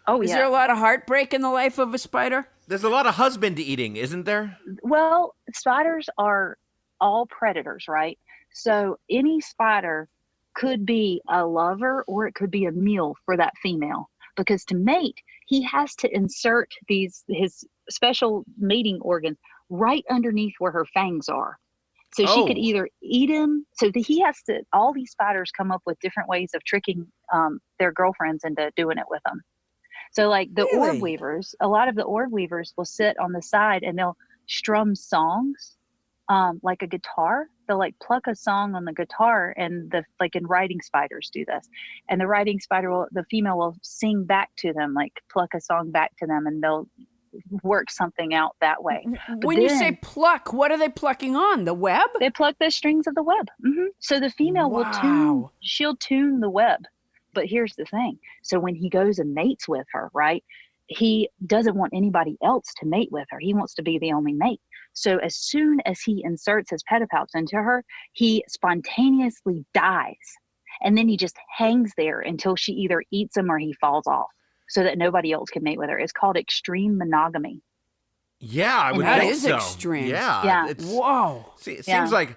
Oh, Is yeah. there a lot of heartbreak in the life of a spider? There's a lot of husband eating, isn't there? Well, spiders are all predators, right? So any spider could be a lover or it could be a meal for that female. Because to mate, he has to insert his special mating organs right underneath where her fangs are. So she could either eat him. So he has to, all these spiders come up with different ways of tricking their girlfriends into doing it with them. So like the orb weavers, a lot of the orb weavers will sit on the side and they'll strum songs like a guitar. They'll like pluck a song on the guitar, and like in riding spiders do this. And the riding spider the female will sing back to them, like pluck a song back to them, and they'll work something out that way. When you say pluck, what are they plucking on? The web? They pluck the strings of the web. So the female she'll tune the web. But here's the thing. So when he goes and mates with her, right, he doesn't want anybody else to mate with her. He wants to be the only mate. So as soon as he inserts his pedipalps into her, he spontaneously dies. And then he just hangs there until she either eats him or he falls off so that nobody else can mate with her. It's called extreme monogamy. Yeah, I would that think is so. Extreme. Yeah. Whoa. See, it seems like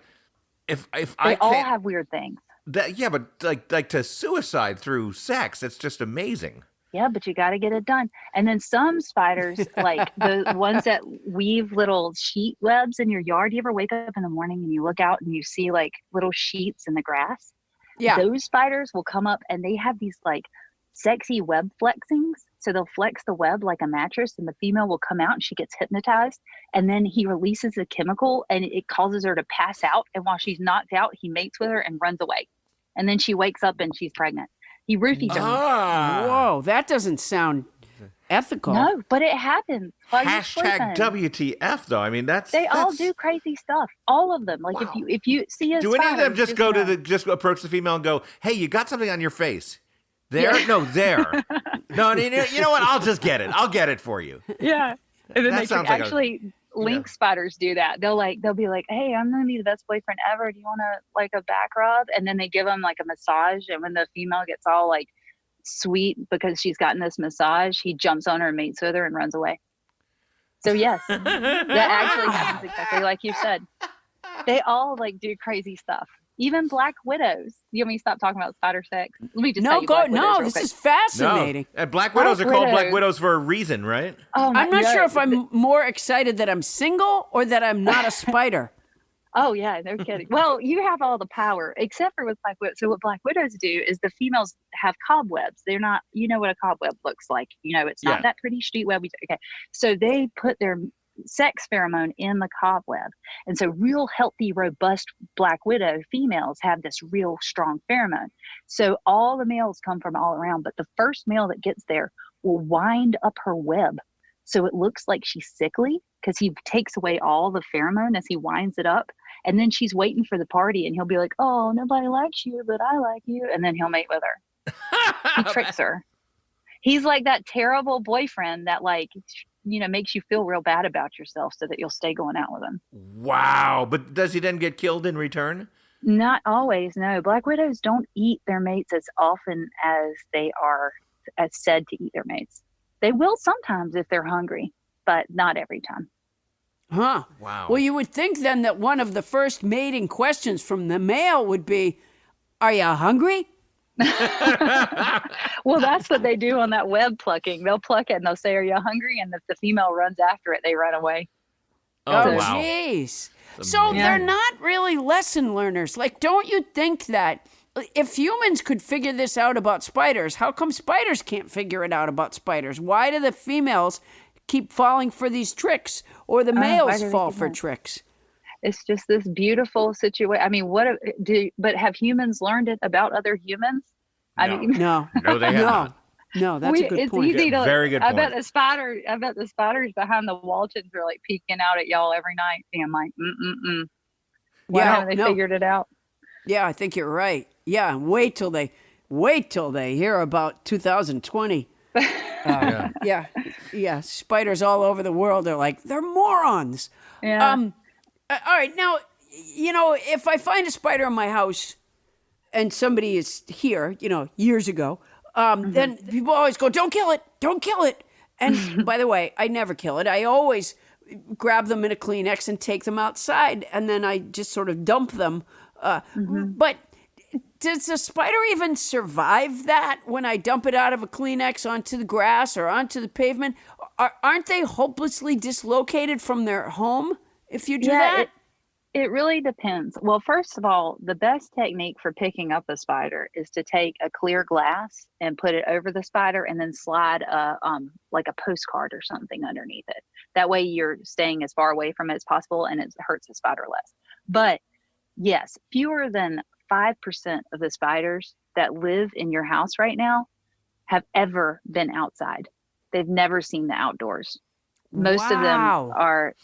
if they I all can't, have weird things. but like to suicide through sex, it's just amazing. Yeah, but you got to get it done. And then some spiders, like the ones that weave little sheet webs in your yard. You ever wake up in the morning and you look out and you see like little sheets in the grass? Yeah. Those spiders will come up and they have these like sexy web flexings. So they'll flex the web like a mattress, and the female will come out and she gets hypnotized. And then he releases a chemical and it causes her to pass out. And while she's knocked out, he mates with her and runs away. And then she wakes up and she's pregnant. He roofies her. Whoa, that doesn't sound ethical. No, but it happens. Hashtag WTF though. I mean, they all do crazy stuff. All of them. Like if you see a Do any of spider, them just approach the female and go, "Hey, you got something on your face"? There? Yeah. No, there. No, you know what? I'll just get it. I'll get it for you. Yeah. And then That sounds like link spiders do that. They'll be like, "Hey, I'm gonna be the best boyfriend ever. Do you want to like a back rub?" And then they give them like a massage. And when the female gets all like sweet because she's gotten this massage, he jumps on her and mates with her and runs away. So yes, that actually happens exactly like you said. They all like do crazy stuff. Even black widows. You want me to stop talking about spider sex? Let me just tell you black widows real this quick. is fascinating. No. And black widows are called black widows for a reason, right? Oh, I'm not sure if I'm more excited that I'm single or that I'm not a spider. Oh, yeah, no kidding. Well, you have all the power, except for with black widows. So what black widows do is the females have cobwebs. They're not, you know what a cobweb looks like. You know, it's not that pretty street web. Okay, so they put their sex pheromone in the cobweb. And so real healthy, robust black widow females have this real strong pheromone. So all the males come from all around, but the first male that gets there will wind up her web. So it looks like she's sickly because he takes away all the pheromone as he winds it up. And then she's waiting for the party and he'll be like, "Oh, nobody likes you, but I like you." And then he'll mate with her. He tricks her. He's like that terrible boyfriend that like, makes you feel real bad about yourself so that you'll stay going out with him. Wow. But does he then get killed in return? Not always, no. Black widows don't eat their mates as often as they are as said to eat their mates. They will sometimes if they're hungry, but not every time. Huh. Wow. Well, you would think then that one of the first mating questions from the male would be, "Are you hungry?" Well, that's what they do on that web plucking. They'll pluck it and they'll say, "Are you hungry?" And if the female runs after it, they run away. Oh, wow. Jeez. So they're not really lesson learners. Like, don't you think that if humans could figure this out about spiders, how come spiders can't figure it out about spiders? Why do the females keep falling for these tricks or the males fall for tricks? It's just this beautiful situation. I mean, but have humans learned it about other humans? No. I mean, No. No, they have not. No, that's a good it's point. easy to, Very good I point. bet the spiders behind the Waltons are like peeking out at y'all every night. And I'm like, Why haven't they figured it out? Yeah, I think you're right. Yeah, wait till they hear about 2020. Yeah, spiders all over the world are like, they're morons. Yeah. All right, now, if I find a spider in my house and somebody is here, years ago, then people always go, don't kill it. And by the way, I never kill it. I always grab them in a Kleenex and take them outside, and then I just sort of dump them. But does a spider even survive that when I dump it out of a Kleenex onto the grass or onto the pavement? Aren't they hopelessly dislocated from their home if you do that? It really depends. Well, first of all, the best technique for picking up a spider is to take a clear glass and put it over the spider and then slide like a postcard or something underneath it. That way you're staying as far away from it as possible and it hurts the spider less. But yes, fewer than 5% of the spiders that live in your house right now have ever been outside. They've never seen the outdoors. Most of them are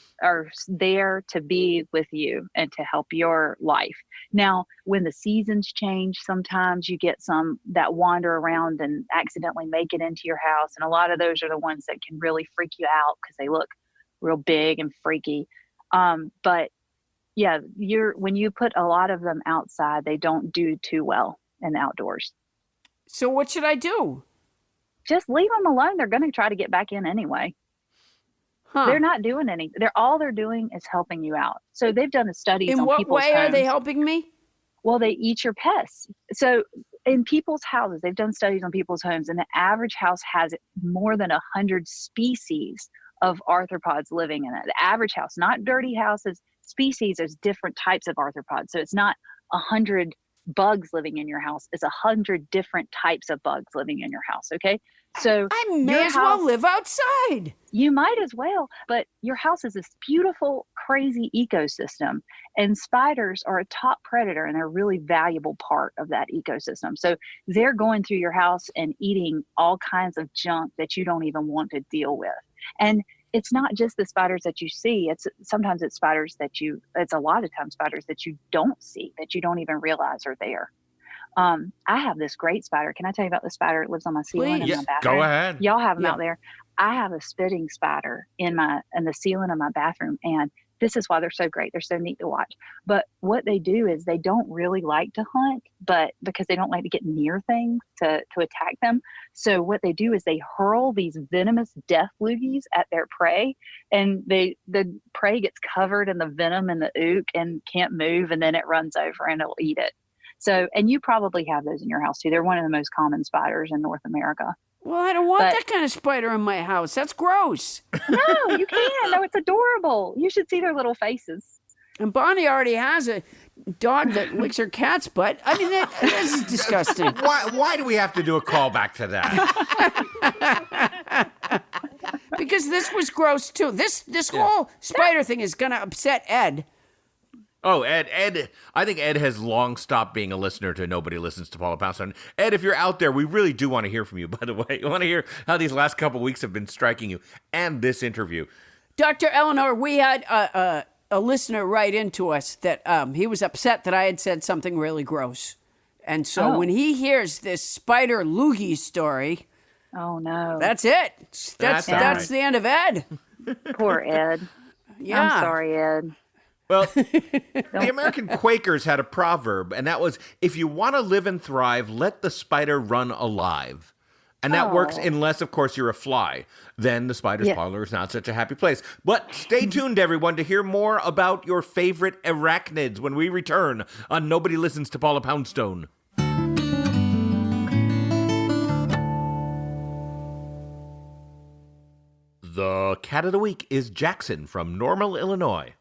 there to be with you and to help your life. Now, when the seasons change, sometimes you get some that wander around and accidentally make it into your house. And a lot of those are the ones that can really freak you out because they look real big and freaky. But yeah, when you put a lot of them outside, they don't do too well in the outdoors. So what should I do? Just leave them alone. They're going to try to get back in anyway. They're not doing anything. All they're doing is helping you out. So they've done the studies on people's homes. In what way are they helping me? Well, they eat your pests. So in people's houses, they've done studies on people's homes, and the average house has more than 100 species of arthropods living in it. The average house, not dirty houses. Species is different types of arthropods. So it's not 100 bugs living in your house. It's 100 different types of bugs living in your house. Okay. So I may as well live outside. You might as well, but your house is this beautiful, crazy ecosystem, and spiders are a top predator and they're a really valuable part of that ecosystem. So they're going through your house and eating all kinds of junk that you don't even want to deal with. And it's not just the spiders that you see. Sometimes it's a lot of times spiders that you don't see, that you don't even realize are there. I have this great spider. Can I tell you about the spider that lives on my ceiling in my bathroom? Go ahead. Y'all have them out there. I have a spitting spider in the ceiling of my bathroom, and this is why they're so great. They're so neat to watch. But what they do is they don't really like to hunt, but because they don't like to get near things to attack them. So what they do is they hurl these venomous death loogies at their prey, and the prey gets covered in the venom and the ook and can't move, and then it runs over and it'll eat it. So, and you probably have those in your house too. They're one of the most common spiders in North America. Well, I don't want that kind of spider in my house. That's gross. No, you can. No, it's adorable. You should see their little faces. And Bonnie already has a dog that licks her cat's butt. I mean, this is disgusting. Why do we have to do a callback to that? Because this was gross too. This whole spider thing is going to upset Ed. Oh, Ed, I think Ed has long stopped being a listener to Nobody Listens to Paula Poundstone. Ed, if you're out there, we really do want to hear from you, by the way. We want to hear how these last couple of weeks have been striking you and this interview. Dr. Eleanor, we had a listener write into us that he was upset that I had said something really gross. And so when he hears this spider loogie story... Oh, no. That's it. That's the end of Ed. Poor Ed. Yeah. I'm sorry, Ed. Well, the American Quakers had a proverb, and that was, if you want to live and thrive, let the spider run alive. And that works unless, of course, you're a fly. Then the spider's parlor is not such a happy place. But stay tuned, everyone, to hear more about your favorite arachnids when we return on Nobody Listens to Paula Poundstone. The cat of the week is Jackson from Normal, Illinois.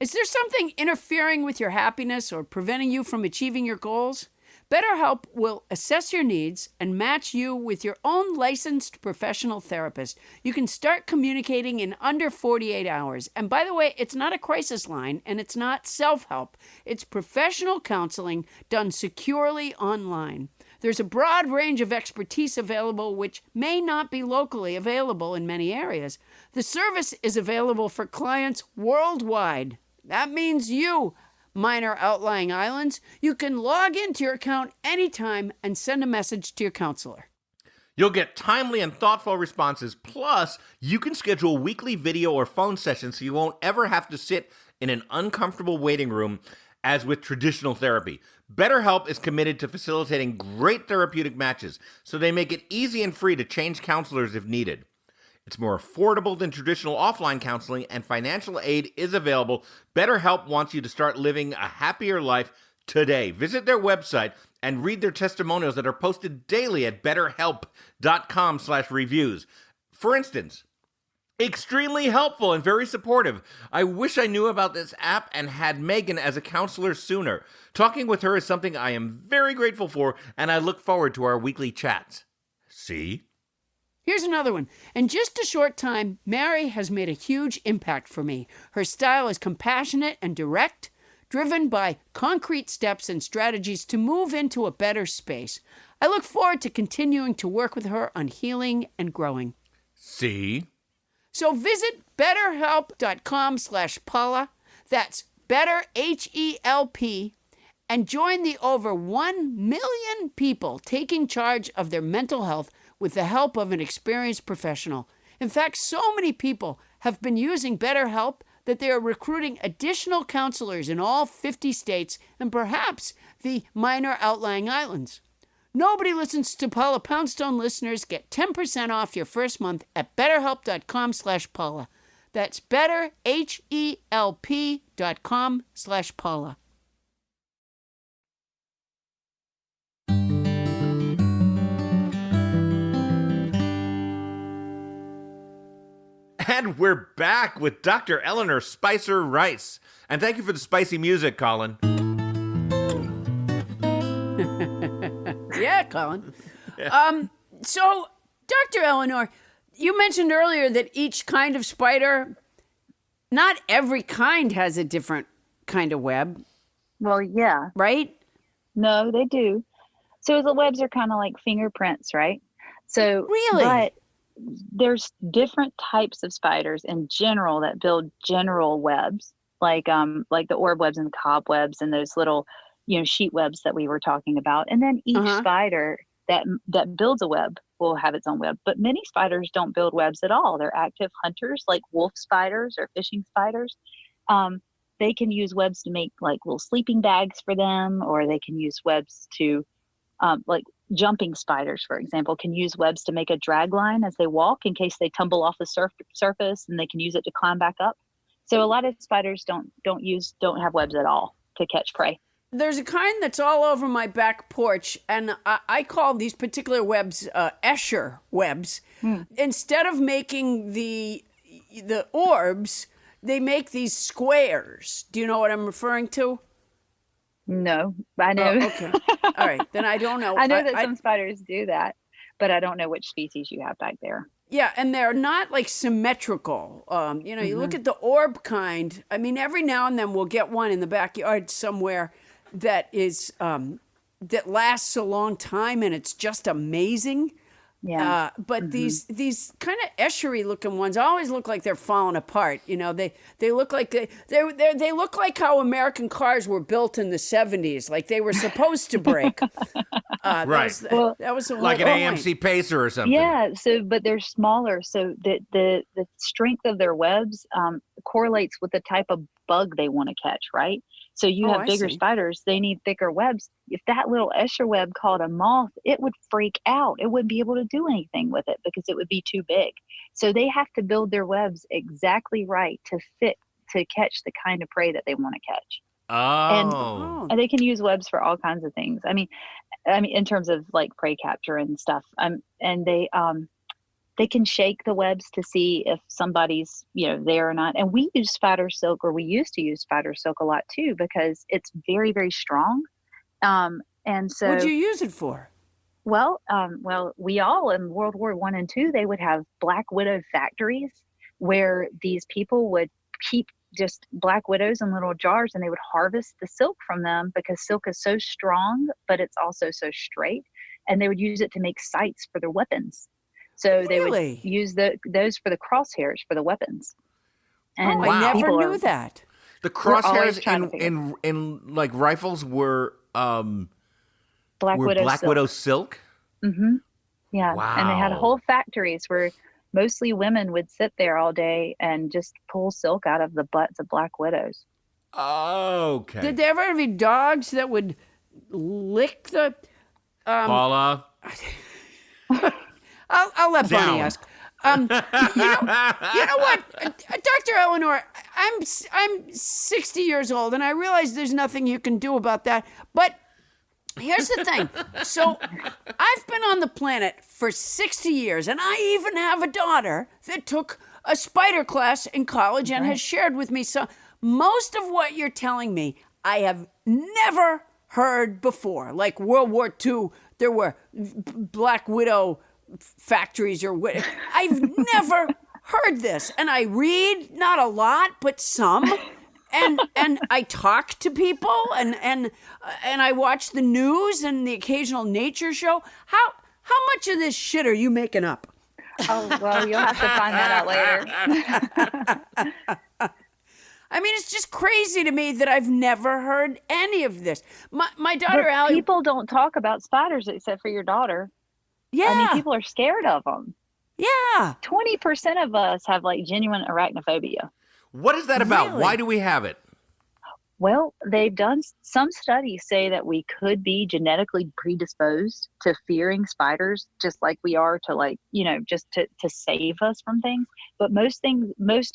Is there something interfering with your happiness or preventing you from achieving your goals? BetterHelp will assess your needs and match you with your own licensed professional therapist. You can start communicating in under 48 hours. And by the way, it's not a crisis line and it's not self-help. It's professional counseling done securely online. There's a broad range of expertise available which may not be locally available in many areas. The service is available for clients worldwide. That means you, minor outlying islands, you can log into your account anytime and send a message to your counselor. You'll get timely and thoughtful responses. Plus, you can schedule weekly video or phone sessions so you won't ever have to sit in an uncomfortable waiting room as with traditional therapy. BetterHelp is committed to facilitating great therapeutic matches, so they make it easy and free to change counselors if needed. It's more affordable than traditional offline counseling, and financial aid is available. BetterHelp wants you to start living a happier life today. Visit their website and read their testimonials that are posted daily at betterhelp.com/reviews. For instance, extremely helpful and very supportive. I wish I knew about this app and had Megan as a counselor sooner. Talking with her is something I am very grateful for, and I look forward to our weekly chats. See? Here's another one. In just a short time, Mary has made a huge impact for me. Her style is compassionate and direct, driven by concrete steps and strategies to move into a better space. I look forward to continuing to work with her on healing and growing. See? So visit betterhelp.com/Paula. That's better, H-E-L-P, and join the over 1 million people taking charge of their mental health with the help of an experienced professional. In fact, so many people have been using BetterHelp that they are recruiting additional counselors in all 50 states and perhaps the minor outlying islands. Nobody Listens to Paula Poundstone listeners get 10% off your first month at betterhelp.com/Paula. That's better, HELP.com/Paula. And we're back with Dr. Eleanor Spicer Rice. And thank you for the spicy music, Colin. Yeah, Colin. So, Dr. Eleanor, you mentioned earlier that each kind of spider, not every kind has a different kind of web, Well, yeah. right? No, they do. So the webs are kind of like fingerprints, right? So Really? But there's different types of spiders in general that build general webs, like the orb webs and the cobwebs and those little, sheet webs that we were talking about. And then each spider that builds a web will have its own web. But many spiders don't build webs at all. They're active hunters, like wolf spiders or fishing spiders. They can use webs to make like little sleeping bags for them, or they can use webs to like jumping spiders, for example, can use webs to make a drag line as they walk in case they tumble off the surface, and they can use it to climb back up. So a lot of spiders don't have webs at all to catch prey. There's a kind that's all over my back porch, and I call these particular webs Escher webs. Instead of making the orbs, they make these squares. Do you know what I'm referring to? No, I know. Oh, okay. All right. Then I don't know. I know that some spiders do that, but I don't know which species you have back there. Yeah, and they're not like symmetrical. You look at the orb kind. I mean, every now and then we'll get one in the backyard somewhere that is that lasts a long time, and it's just amazing. Yeah. But these kind of Eschery looking ones always look like they're falling apart. They look like they look like how American cars were built in the 70s, like they were supposed to break. Right. That was the Like an point. AMC Pacer or something. Yeah. So, but they're smaller, so the strength of their webs correlates with the type of bug they want to catch, right? So you have bigger spiders, they need thicker webs. If that little Escher web caught a moth, it would freak out. It wouldn't be able to do anything with it because it would be too big. So they have to build their webs exactly right to fit to catch the kind of prey that they want to catch. Oh. And they can use webs for all kinds of things. I mean, in terms of like prey capture and stuff. And they can shake the webs to see if somebody's, there or not. And we use spider silk, or we used to use spider silk a lot too, because it's very, very strong. And so What'd you use it for? Well, we all in World War I and II, they would have black widow factories where these people would keep just black widows in little jars, and they would harvest the silk from them because silk is so strong, but it's also so straight. And they would use it to make sights for their weapons. So they would use those for the crosshairs for the weapons. And I never knew that. The crosshairs in like rifles were Black Widow silk. Mm-hmm. Yeah. Wow. And they had whole factories where mostly women would sit there all day and just pull silk out of the butts of black widows. Okay. Did there ever be dogs that would lick the? Paula? I'll let Bonnie Down. ask. You know what, Dr. Eleanor, I'm 60 years old, and I realize there's nothing you can do about that. But here's the thing. So I've been on the planet for 60 years, and I even have a daughter that took a spider class in college and has shared with me. So most of what you're telling me, I have never heard before. Like World War II, there were Black Widow factories or what. I've never heard this. And I read, not a lot, but some. And I talk to people and I watch the news and the occasional nature show. How much of this shit are you making up? Oh, well, you'll have to find that out later. I mean, it's just crazy to me that I've never heard any of this. My daughter, But Allie. people don't talk about spiders except for your daughter. Yeah. I mean, people are scared of them. Yeah. 20% of us have like genuine arachnophobia. What is that about? Really? Why do we have it? Well, they've done some studies say that we could be genetically predisposed to fearing spiders, just like we are to like, just to save us from things. But most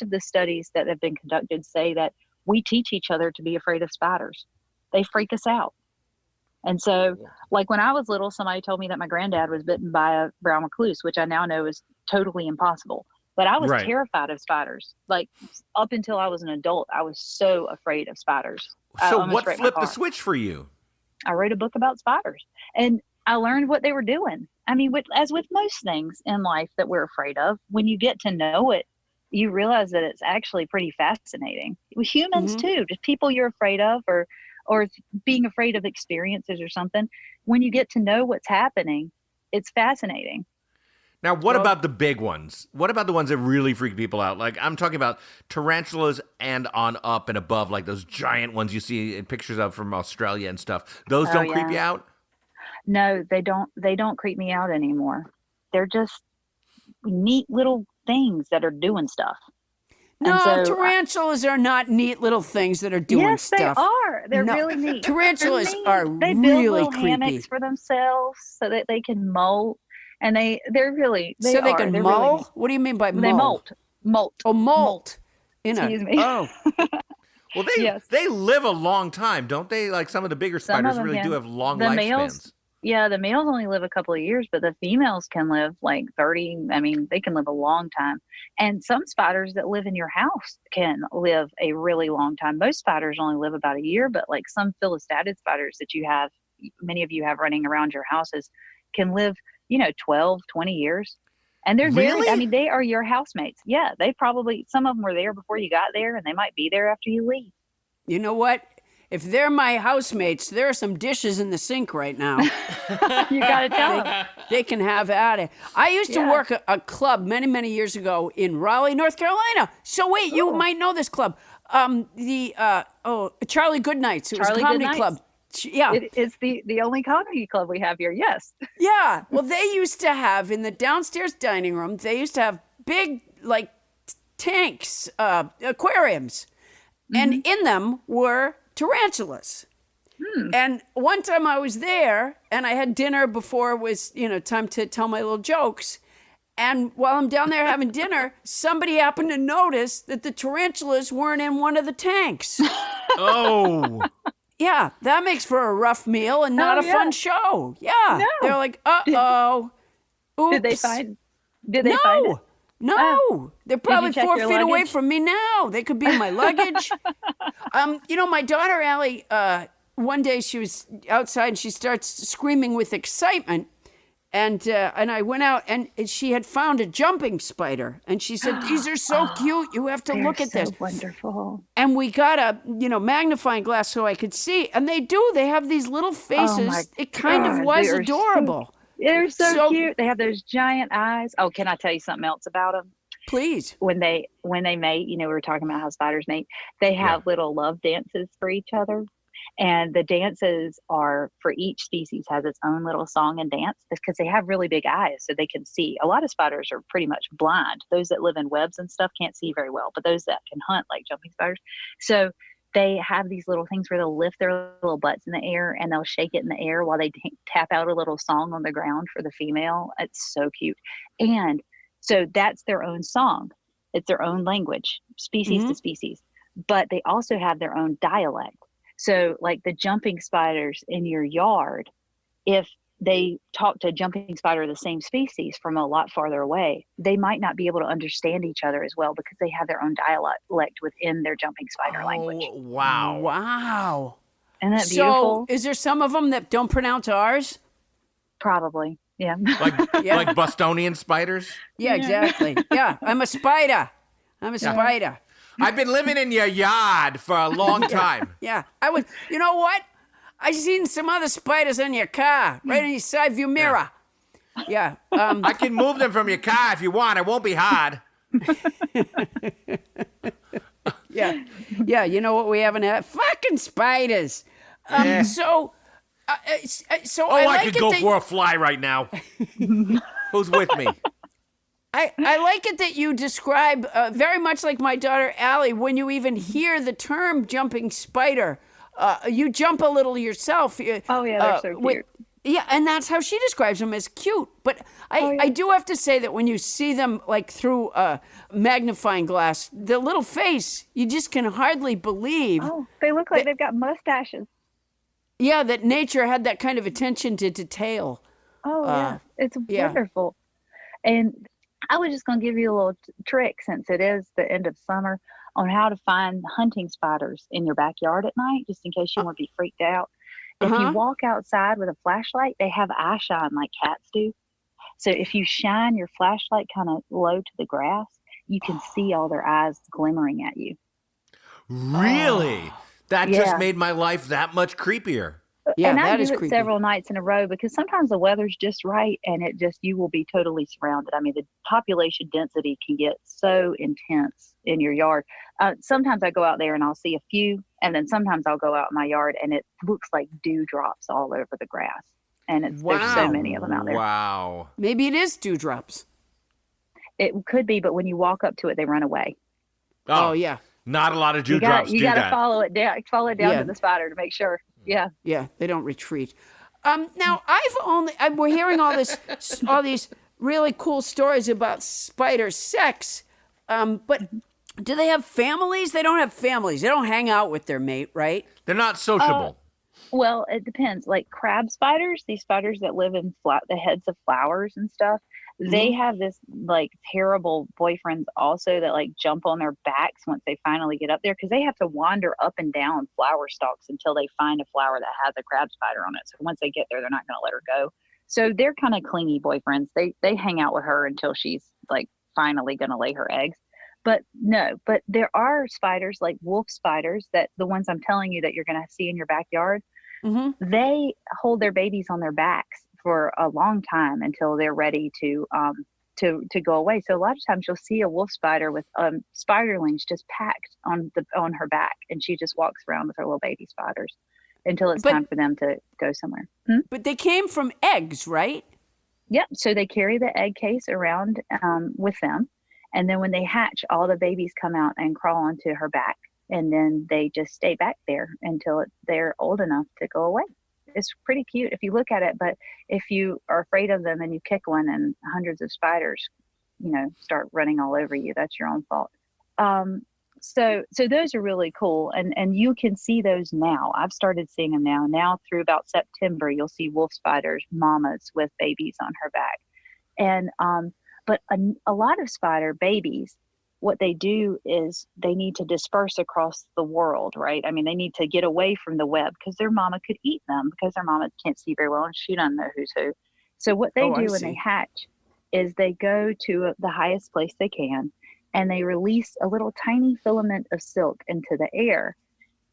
of the studies that have been conducted say that we teach each other to be afraid of spiders. They freak us out. And so, like when I was little, somebody told me that my granddad was bitten by a brown recluse, which I now know is totally impossible. But I was Right. terrified of spiders. Like up until I was an adult, I was so afraid of spiders. I So almost what wrecked my flipped the car. switch for you? I wrote a book about spiders and I learned what they were doing. I mean, as with most things in life that we're afraid of, when you get to know it, you realize that it's actually pretty fascinating. With humans too, just people you're afraid of or being afraid of experiences or something. When you get to know what's happening, it's fascinating. Now, what about the big ones? What about the ones that really freak people out? Like, I'm talking about tarantulas and on up and above, like those giant ones you see in pictures of from Australia and stuff. Those don't creep you out? No, they don't creep me out anymore. They're just neat little things that are doing stuff. No, And so, tarantulas are not neat little things that are doing yes, stuff. they are. They're No, really neat. tarantulas They're neat. are They build really little creepy. hammocks for themselves so that they can molt. And they're really So they are. can They're mull? really neat. What do you mean by mull? They molt. Oh, molt. Excuse me. Oh, Well, Yes. they live a long time, don't they? Like some of the bigger Some of spiders them, really yeah. do have long The lifespans. males, yeah, the males only live a couple of years, but the females can live like 30. I mean, they can live a long time. And some spiders that live in your house can live a really long time. Most spiders only live about a year, but like some phyllostatiid spiders that many of you have running around your houses can live, 12, 20 years. And they're Really? I mean, they are your housemates. Yeah, some of them were there before you got there, and they might be there after you leave. you know what? If they're my housemates, there are some dishes in the sink right now. You got to tell them. They can have at it. I used to Yeah. work a club many, many years ago in Raleigh, North Carolina. So wait, you might know this club. Charlie Goodnights. It was a Charlie comedy Goodnights? club. Yeah. It's the only comedy club we have here. Yes. Yeah. Well, they used to have in the downstairs dining room, they used to have big, like, tanks, aquariums. And in them were tarantulas. And one time I was there and I had dinner before it was, time to tell my little jokes. And while I'm down there having dinner, somebody happened to notice that the tarantulas weren't in one of the tanks. Oh. Yeah, that makes for a rough meal and not a fun show. Yeah. No. They're like, uh-oh. Oops. Did they find it? No. They're probably check 4 your feet away luggage? from me now. They could be in my luggage. My daughter, Allie, one day she was outside and she starts screaming with excitement. And I went out and she had found a jumping spider. And she said, these are so cute. You have to look at this. Wonderful. And we got a, magnifying glass so I could see. And they do. They have these little faces. my It kind of God, was they are adorable. They're so So- cute. They have those giant eyes. Oh, can I tell you something else about them? Please. When they mate, we were talking about how spiders mate. They have little love dances for each other. And the dances are for each species has its own little song and dance because they have really big eyes so they can see. A lot of spiders are pretty much blind. Those that live in webs and stuff can't see very well, but those that can hunt like jumping spiders. So they have these little things where they'll lift their little butts in the air and they'll shake it in the air while they tap out a little song on the ground for the female. It's so cute. And so that's their own song. It's their own language, species to species. But they also have their own dialect. So like the jumping spiders in your yard, if they talk to a jumping spider of the same species from a lot farther away, they might not be able to understand each other as well because they have their own dialect within their jumping spider language. Wow. Wow. Isn't that beautiful? So is there some of them that don't pronounce ours? Probably. Yeah. Like Bostonian spiders? Yeah, exactly. Yeah, I'm a spider. I'm a spider. I've been living in your yard for a long time. Yeah, you know what? I seen some other spiders in your car, right in your side view mirror. Yeah. I can move them from your car if you want. It won't be hard. Yeah. Yeah, you know what we haven't had? Fucking spiders. So I could go for a fly right now. Who's with me? I like it that you describe, very much like my daughter Allie, when you even hear the term jumping spider, you jump a little yourself. Oh, yeah, they're so cute. Yeah, and that's how she describes them, as cute. But I do have to say that when you see them like through a magnifying glass, the little face, you just can hardly believe. Oh, they look like they've got mustaches. Yeah, that nature had that kind of attention to detail. Oh, yeah. It's wonderful. And I was just going to give you a little trick, since it is the end of summer, on how to find hunting spiders in your backyard at night, just in case you want to be freaked out. If you walk outside with a flashlight, they have eye shine like cats do. So if you shine your flashlight kind of low to the grass, you can see all their eyes glimmering at you. Really? That just made my life that much creepier. Yeah, and I that is do it creepy. several nights in a row because sometimes the weather's just right and you will be totally surrounded. I mean, the population density can get so intense in your yard. Sometimes I go out there and I'll see a few, and then sometimes I'll go out in my yard and it looks like dewdrops all over the grass. And there's so many of them out there. Wow. Maybe it is dewdrops. It could be, but when you walk up to it, they run away. Oh yeah. Not a lot of dewdrops do that. You got to follow it down to the spider to make sure. Yeah. Yeah, they don't retreat. Now we're hearing all these really cool stories about spider sex. But do they have families? They don't have families. They don't hang out with their mate, right? They're not sociable. Well, it depends. Like crab spiders, these spiders that live in the heads of flowers and stuff, they have this like terrible boyfriends also that like jump on their backs once they finally get up there, because they have to wander up and down flower stalks until they find a flower that has a crab spider on it. So once they get there, they're not going to let her go. So they're kind of clingy boyfriends. They hang out with her until she's like finally going to lay her eggs. But there are spiders like wolf spiders, that the ones I'm telling you that you're going to see in your backyard, they hold their babies on their backs for a long time until they're ready to go away. So a lot of times you'll see a wolf spider with spiderlings just packed on her back, and she just walks around with her little baby spiders until it's time for them to go somewhere. But they came from eggs, right? Yep. So they carry the egg case around with them, and then when they hatch, all the babies come out and crawl onto her back, and then they just stay back there until they're old enough to go away. It's pretty cute if you look at it, but if you are afraid of them and you kick one and hundreds of spiders, start running all over you, that's your own fault. So those are really cool, and you can see those now. I've started seeing them now. Now through about September, you'll see wolf spiders, mamas with babies on her back, and but a lot of spider babies, what they do is they need to disperse across the world, right? I mean, they need to get away from the web because their mama could eat them, because their mama can't see very well and she doesn't know who's who. So what they do when they hatch is they go to the highest place they can, and they release a little tiny filament of silk into the air.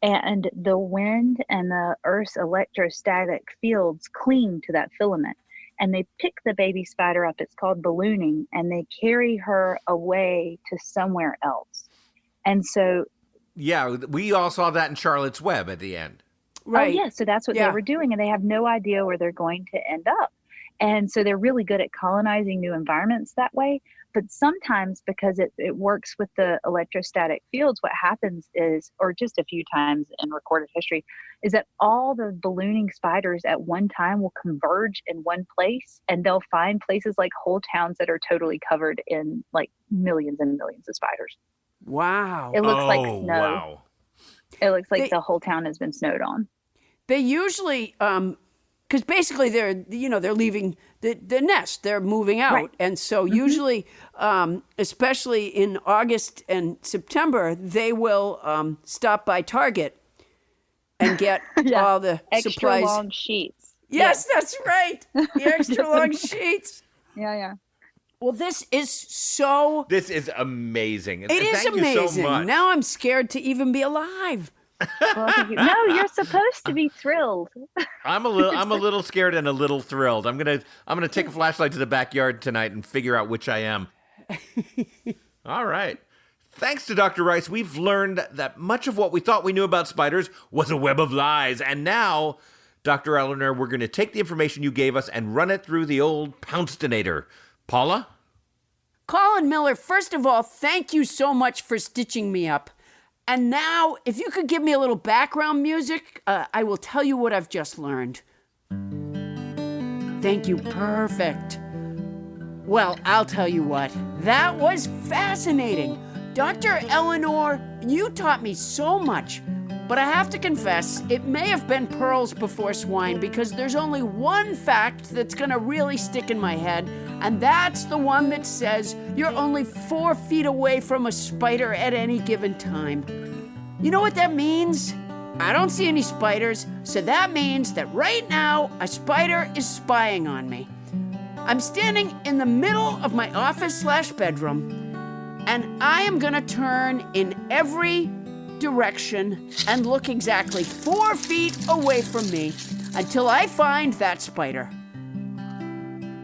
And the wind and the Earth's electrostatic fields cling to that filament. And they pick the baby spider up, it's called ballooning, and they carry her away to somewhere else. And so... Yeah, we all saw that in Charlotte's Web at the end. Right. Oh, yeah, so that's what they were doing, and they have no idea where they're going to end up. And so they're really good at colonizing new environments that way. But sometimes, because it works with the electrostatic fields, what happens is, or just a few times in recorded history, is that all the ballooning spiders at one time will converge in one place, and they'll find places like whole towns that are totally covered in like millions and millions of spiders. Wow. It looks like snow. Wow. It looks like the whole town has been snowed on. They usually, because basically they're leaving the nest, they're moving out. Right. And so usually, especially in August and September, they will stop by Target and get all the Extra supplies. long sheets. Yes, that's right. The extra long sheets. Yeah. Well, this is amazing. It is Thank amazing. you so much. Now I'm scared to even be alive. Well, no, you're supposed to be thrilled. I'm a little scared and a little thrilled. I'm gonna take a flashlight to the backyard tonight and figure out which I am. All right. Thanks to Dr. Rice, we've learned that much of what we thought we knew about spiders was a web of lies. And now, Dr. Eleanor, we're going to take the information you gave us and run it through the old Poundstonator. Paula? Colin Miller, first of all, thank you so much for stitching me up. And now, if you could give me a little background music, I will tell you what I've just learned. Thank you. Perfect. Well, I'll tell you what. That was fascinating. Dr. Eleanor, you taught me so much, but I have to confess, it may have been pearls before swine because there's only one fact that's gonna really stick in my head, and that's the one that says you're only 4 feet away from a spider at any given time. You know what that means? I don't see any spiders, so that means that right now a spider is spying on me. I'm standing in the middle of my office/bedroom, and I am gonna turn in every direction and look exactly 4 feet away from me until I find that spider.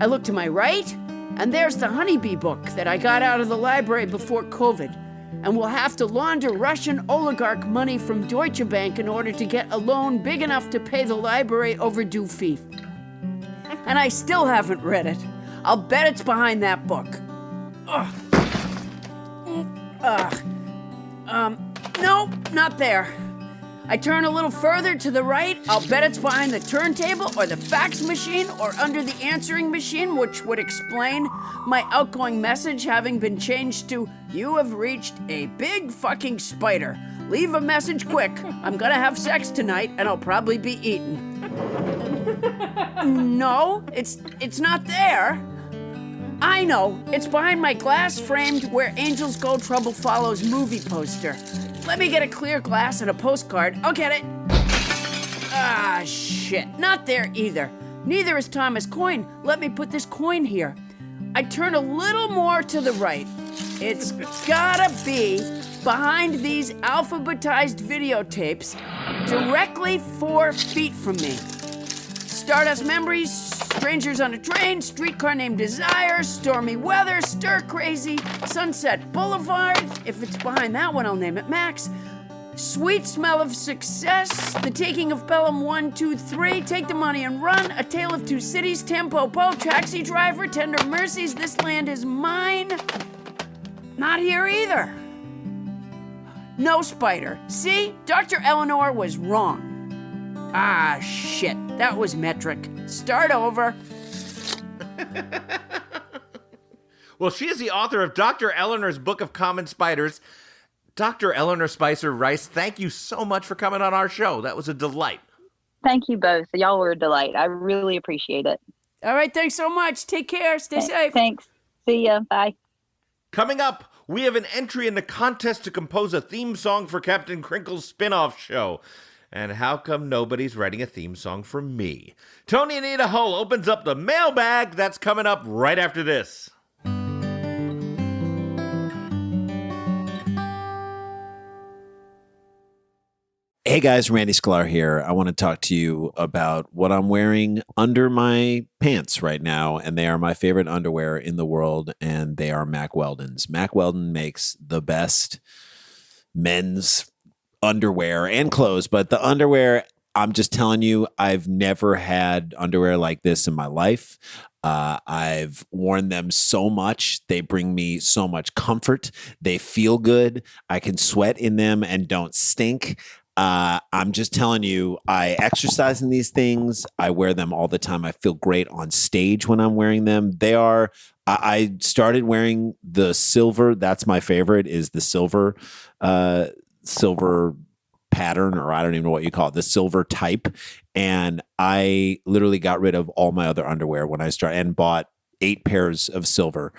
I look to my right, and there's the honeybee book that I got out of the library before COVID, and we'll have to launder Russian oligarch money from Deutsche Bank in order to get a loan big enough to pay the library overdue fee. And I still haven't read it. I'll bet it's behind that book. No, not there. I turn a little further to the right. I'll bet it's behind the turntable or the fax machine or under the answering machine, which would explain my outgoing message having been changed to, "You have reached a big fucking spider. Leave a message quick. I'm gonna have sex tonight and I'll probably be eaten." No, it's not there. I know, it's behind my glass-framed Where Angels Go Trouble Follows movie poster. Let me get a clear glass and a postcard. I'll get it. Ah, shit. Not there either. Neither is Thomas' coin. Let me put this coin here. I turn a little more to the right. It's gotta be behind these alphabetized videotapes, directly 4 feet from me. Stardust Memories, Strangers on a Train, Streetcar Named Desire, Stormy Weather, Stir Crazy, Sunset Boulevard. If it's behind that one, I'll name it Max. Sweet Smell of Success, The Taking of Pelham 1, 2, 3, Take the Money and Run, A Tale of Two Cities, Tampopo, Taxi Driver, Tender Mercies, This Land Is Mine. Not here either. No spider. See, Dr. Eleanor was wrong. Ah, shit. That was metric. Start over. Well, she is the author of Dr. Eleanor's Book of Common Spiders. Dr. Eleanor Spicer Rice, thank you so much for coming on our show. That was a delight. Thank you both. Y'all were a delight. I really appreciate it. All right, thanks so much. Take care. Stay safe. Thanks. See ya. Bye. Coming up, we have an entry in the contest to compose a theme song for Captain Crinkle's spin-off show. And how come nobody's writing a theme song for me? Tony Anita Hull opens up the mailbag. That's coming up right after this. Hey guys, Randy Sklar here. I want to talk to you about what I'm wearing under my pants right now, and they are my favorite underwear in the world, and they are Mack Weldon's. Mack Weldon makes the best men's underwear and clothes, but the underwear I'm just telling you, I've never had underwear like this in my life. I've worn them so much. They bring me so much comfort. They feel good. I can sweat in them and don't stink. I'm just telling you, I exercise in these things. I wear them all the time. I feel great on stage when I'm wearing them. I started wearing the silver. That's my favorite, is the silver pattern, or I don't even know what you call it, the silver type. And I literally got rid of all my other underwear when I started and bought 8 pairs of silver.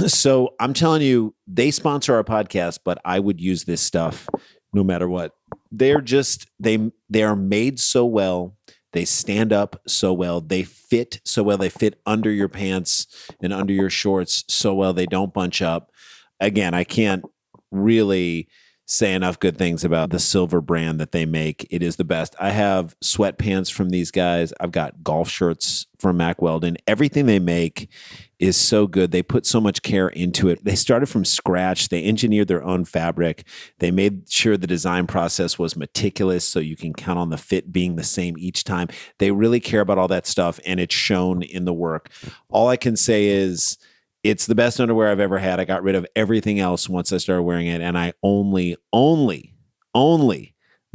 So I'm telling you, they sponsor our podcast, but I would use this stuff no matter what. They're just, they are made so well. They stand up so well. They fit so well. They fit under your pants and under your shorts so well. They don't bunch up. Again, I can't really say enough good things about the silver brand that they make. It is the best. I have sweatpants from these guys. I've got golf shirts from Mack Weldon. Everything they make is so good. They put so much care into it. They started from scratch. They engineered their own fabric. They made sure the design process was meticulous so you can count on the fit being the same each time. They really care about all that stuff, and it's shown in the work. All I can say is, it's the best underwear I've ever had. I got rid of everything else once I started wearing it, and I only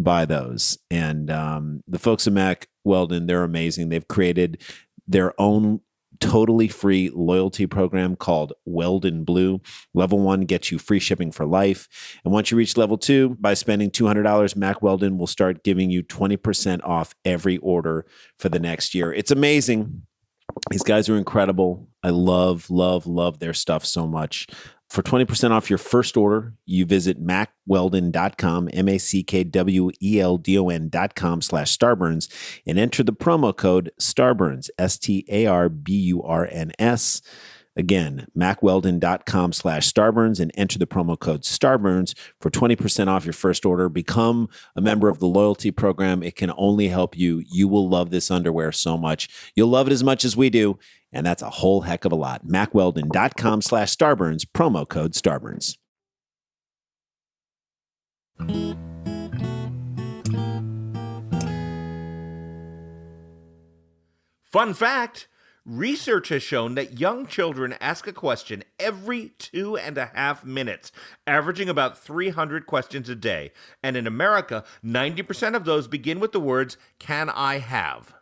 buy those. And the folks at Mack Weldon, they're amazing. They've created their own totally free loyalty program called Weldon Blue. Level 1 gets you free shipping for life. And once you reach level 2, by spending $200, Mack Weldon will start giving you 20% off every order for the next year. It's amazing. These guys are incredible. I love their stuff so much. For 20% off your first order, you visit mackweldon.com, MACKWELDON.com/Starburns, and enter the promo code Starburns, STARBURNS. Again, mackweldon.com/Starburns, and enter the promo code Starburns for 20% off your first order. Become a member of the loyalty program. It can only help you. You will love this underwear so much. You'll love it as much as we do, and that's a whole heck of a lot. mackweldon.com/Starburns, promo code Starburns. Fun fact, research has shown that young children ask a question every 2.5 minutes, averaging about 300 questions a day. And in America, 90% of those begin with the words, "Can I have?"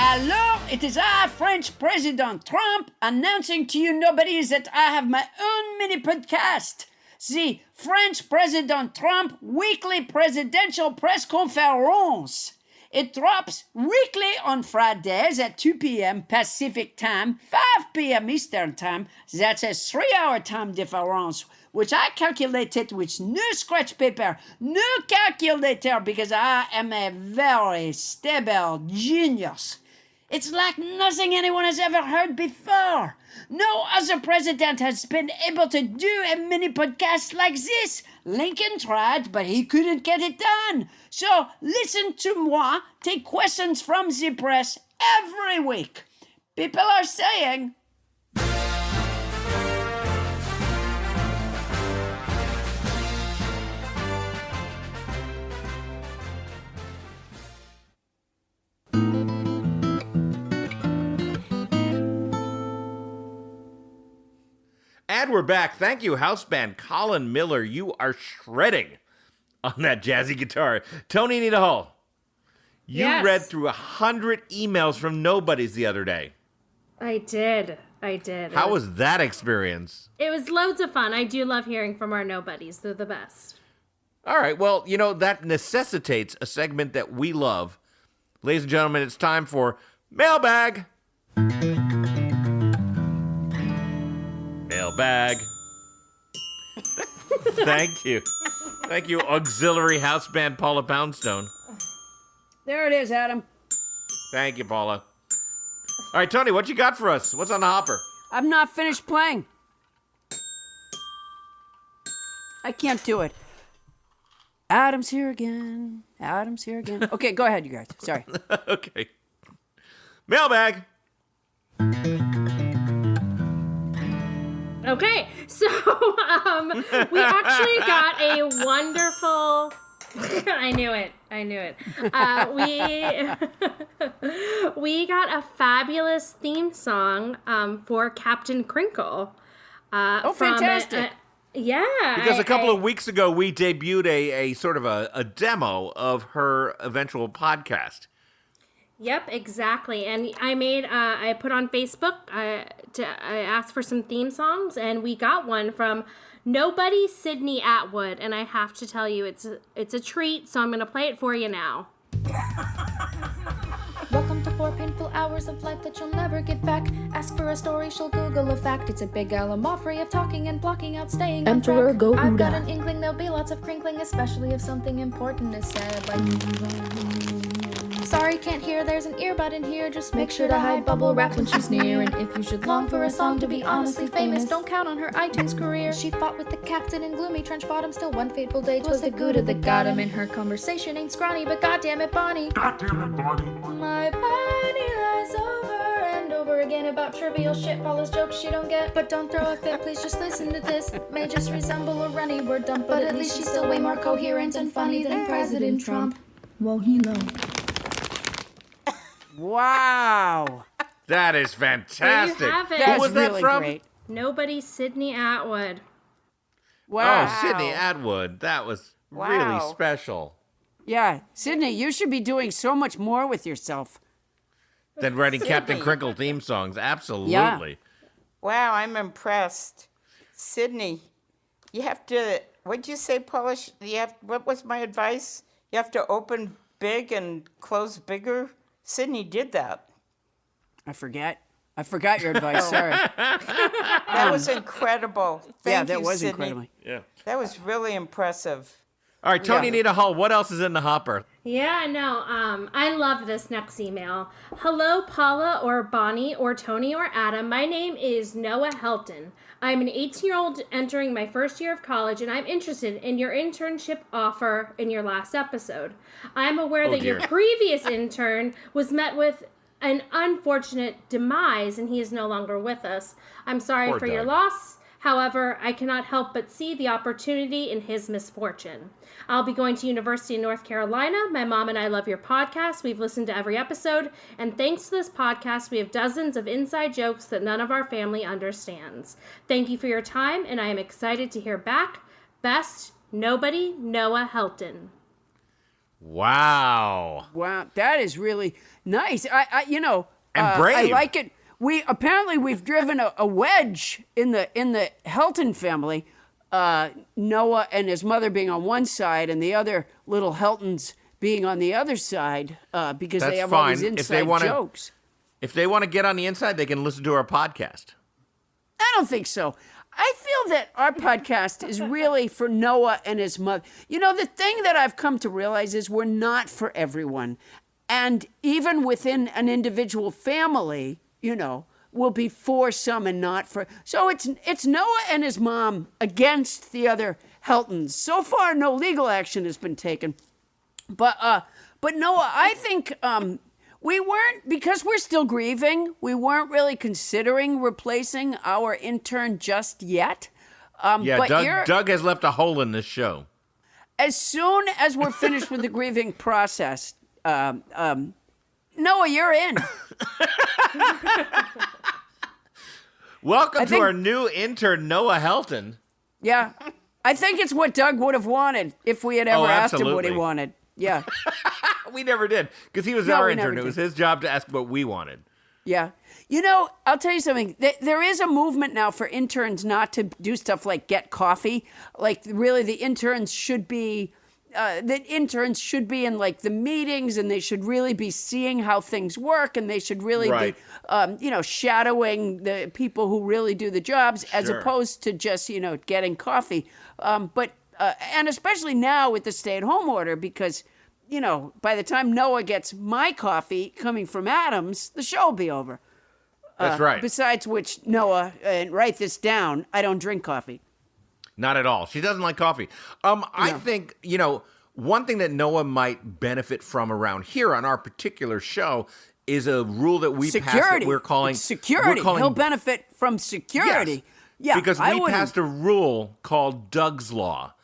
Hello, it is I, French President Trump, announcing to you nobodies that I have my own mini podcast. The French President Trump Weekly Presidential Press Conference. It drops weekly on Fridays at 2 p.m. Pacific Time, 5 p.m. Eastern Time. That's a 3-hour time difference, which I calculated with no scratch paper, no calculator, because I am a very stable genius. It's like nothing anyone has ever heard before. No other president has been able to do a mini podcast like this. Lincoln tried, but he couldn't get it done. So listen to moi take questions from the press every week. People are saying, And we're back. Thank you, house band Colin Miller. You are shredding on that jazzy guitar. Tony Anita Hall, you Yes. read through 100 emails from nobodies the other day. I did. How was that experience? It was loads of fun. I do love hearing from our nobodies. They're the best. All right, well, that necessitates a segment that we love. Ladies and gentlemen, it's time for Mailbag. Mailbag. Thank you. Thank you, auxiliary house band Paula Poundstone. there it is, Adam. Thank you, Paula. All right, Tony, what you got for us? What's on the hopper? I'm not finished playing. I can't do it. Adam's here again. Okay, go ahead, you guys. Sorry. Okay. Mailbag. Okay, so we actually got a wonderful. I knew it. We got a fabulous theme song for Captain Crinkle. Fantastic! Because a couple of weeks ago, we debuted a sort of a demo of her eventual podcast. Yep, exactly. And I put on Facebook, I asked for some theme songs, and we got one from Nobody Sydney Atwood. And I have to tell you, it's a treat, so I'm going to play it for you now. Welcome to 4 painful hours of life that you'll never get back. Ask for a story, she'll Google a fact. It's a big Alamofrey of talking and blocking out, staying on Emperor track. Go I've got Uda. an inkling there'll be lots of crinkling, especially if something important is said, like sorry, can't hear, there's an earbud in here. Just make sure to hide bubble wrap when she's near. And if you should long for a song to be honestly famous, don't count on her iTunes career. She fought with the captain in gloomy trench bottom. Still one fateful day, 'twas the Gouda that got him. In her conversation ain't scrawny, but goddammit Bonnie. My body lies over and over again about trivial shit. Paula's jokes she don't get. But don't throw a fit, please just listen to this. May just resemble a runny word dump, but at least she's still way more coherent and funny than President Trump. Won't he know? Wow. That is fantastic. There you have it. That's was that really from? great. Nobody Sydney Atwood. Wow. Oh, Sydney Atwood. That was really Wow. special. Yeah, Sydney, you should be doing so much more with yourself. Than writing Captain Crinkle theme songs. Absolutely. Yeah. Wow, I'm impressed. Sydney, you have to, what'd you say, Paula? What was my advice? You have to open big and close bigger? Sydney did that. I forgot your advice. Sorry. That was incredible. Thank that you, was Sydney. incredible. Yeah. That was really impressive. All right, Tony Yeah. Nita Hull, what else is in the hopper? Yeah, no, I love this next email. Hello, Paula or Bonnie or Tony or Adam. My name is Noah Helton. I'm an 18-year-old entering my first year of college, and I'm interested in your internship offer in your last episode. I'm aware that your dear. previous intern was met with an unfortunate demise, and he is no longer with us. I'm sorry Poor for your Doug. loss. However, I cannot help but see the opportunity in his misfortune. I'll be going to University of North Carolina. My mom and I love your podcast. We've listened to every episode. And thanks to this podcast, we have dozens of inside jokes that none of our family understands. Thank you for your time, and I am excited to hear back. Best, Nobody, Noah Helton. Wow. Wow, that is really nice. And brave. I like it. We've driven a wedge in the Helton family. Noah and his mother being on one side, and the other little Heltons being on the other side, because That's they have all fine. these If inside they wanna- jokes. If they want to get on the inside, they can listen to our podcast. I don't think so. I feel that our podcast is really for Noah and his mother. You know, the thing that I've come to realize is we're not for everyone. And even within an individual family, will be for some and not for. So it's Noah and his mom against the other Heltons. So far, no legal action has been taken. But Noah, I think we weren't, because we're still grieving, we weren't really considering replacing our intern just yet. Yeah, But Doug has left a hole in this show. as soon as we're finished with the grieving process, Noah, you're in. Welcome to think- our new intern, Noah Helton. Yeah. I think it's what Doug would have wanted if we had ever asked him what he absolutely. wanted. Yeah. We never did, because he was No, our we never intern. It was did. his job to ask what we wanted. Yeah. I'll tell you something. There is a movement now for interns not to do stuff like get coffee. Like, really, the interns should be in like the meetings, and they should really be seeing how things work, and they should really Right. be, shadowing the people who really do the jobs, as Sure. opposed to just, getting coffee. And especially now with the stay-at-home order, because, by the time Noah gets my coffee coming from Adam's, the show will be over. That's right. Besides which, Noah, and write this down, I don't drink coffee. Not at all. She doesn't like coffee. I think, one thing that Noah might benefit from around here on our particular show is a rule that we passed that Security. we're calling It's security. We're calling, He'll benefit from security. Yes. Yeah, because I we wouldn't. passed a rule called Doug's Law,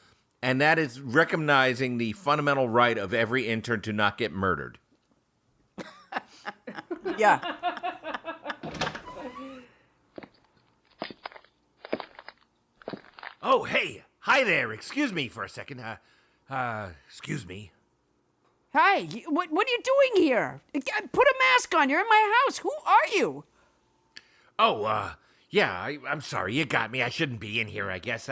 and that is recognizing the fundamental right of every intern to not get murdered. Yeah. Oh, hey. Hi there. Excuse me for a second. Excuse me. Hi, what are you doing here? Put a mask on. You're in my house. Who are you? Oh, yeah, I'm sorry. You got me. I shouldn't be in here, I guess.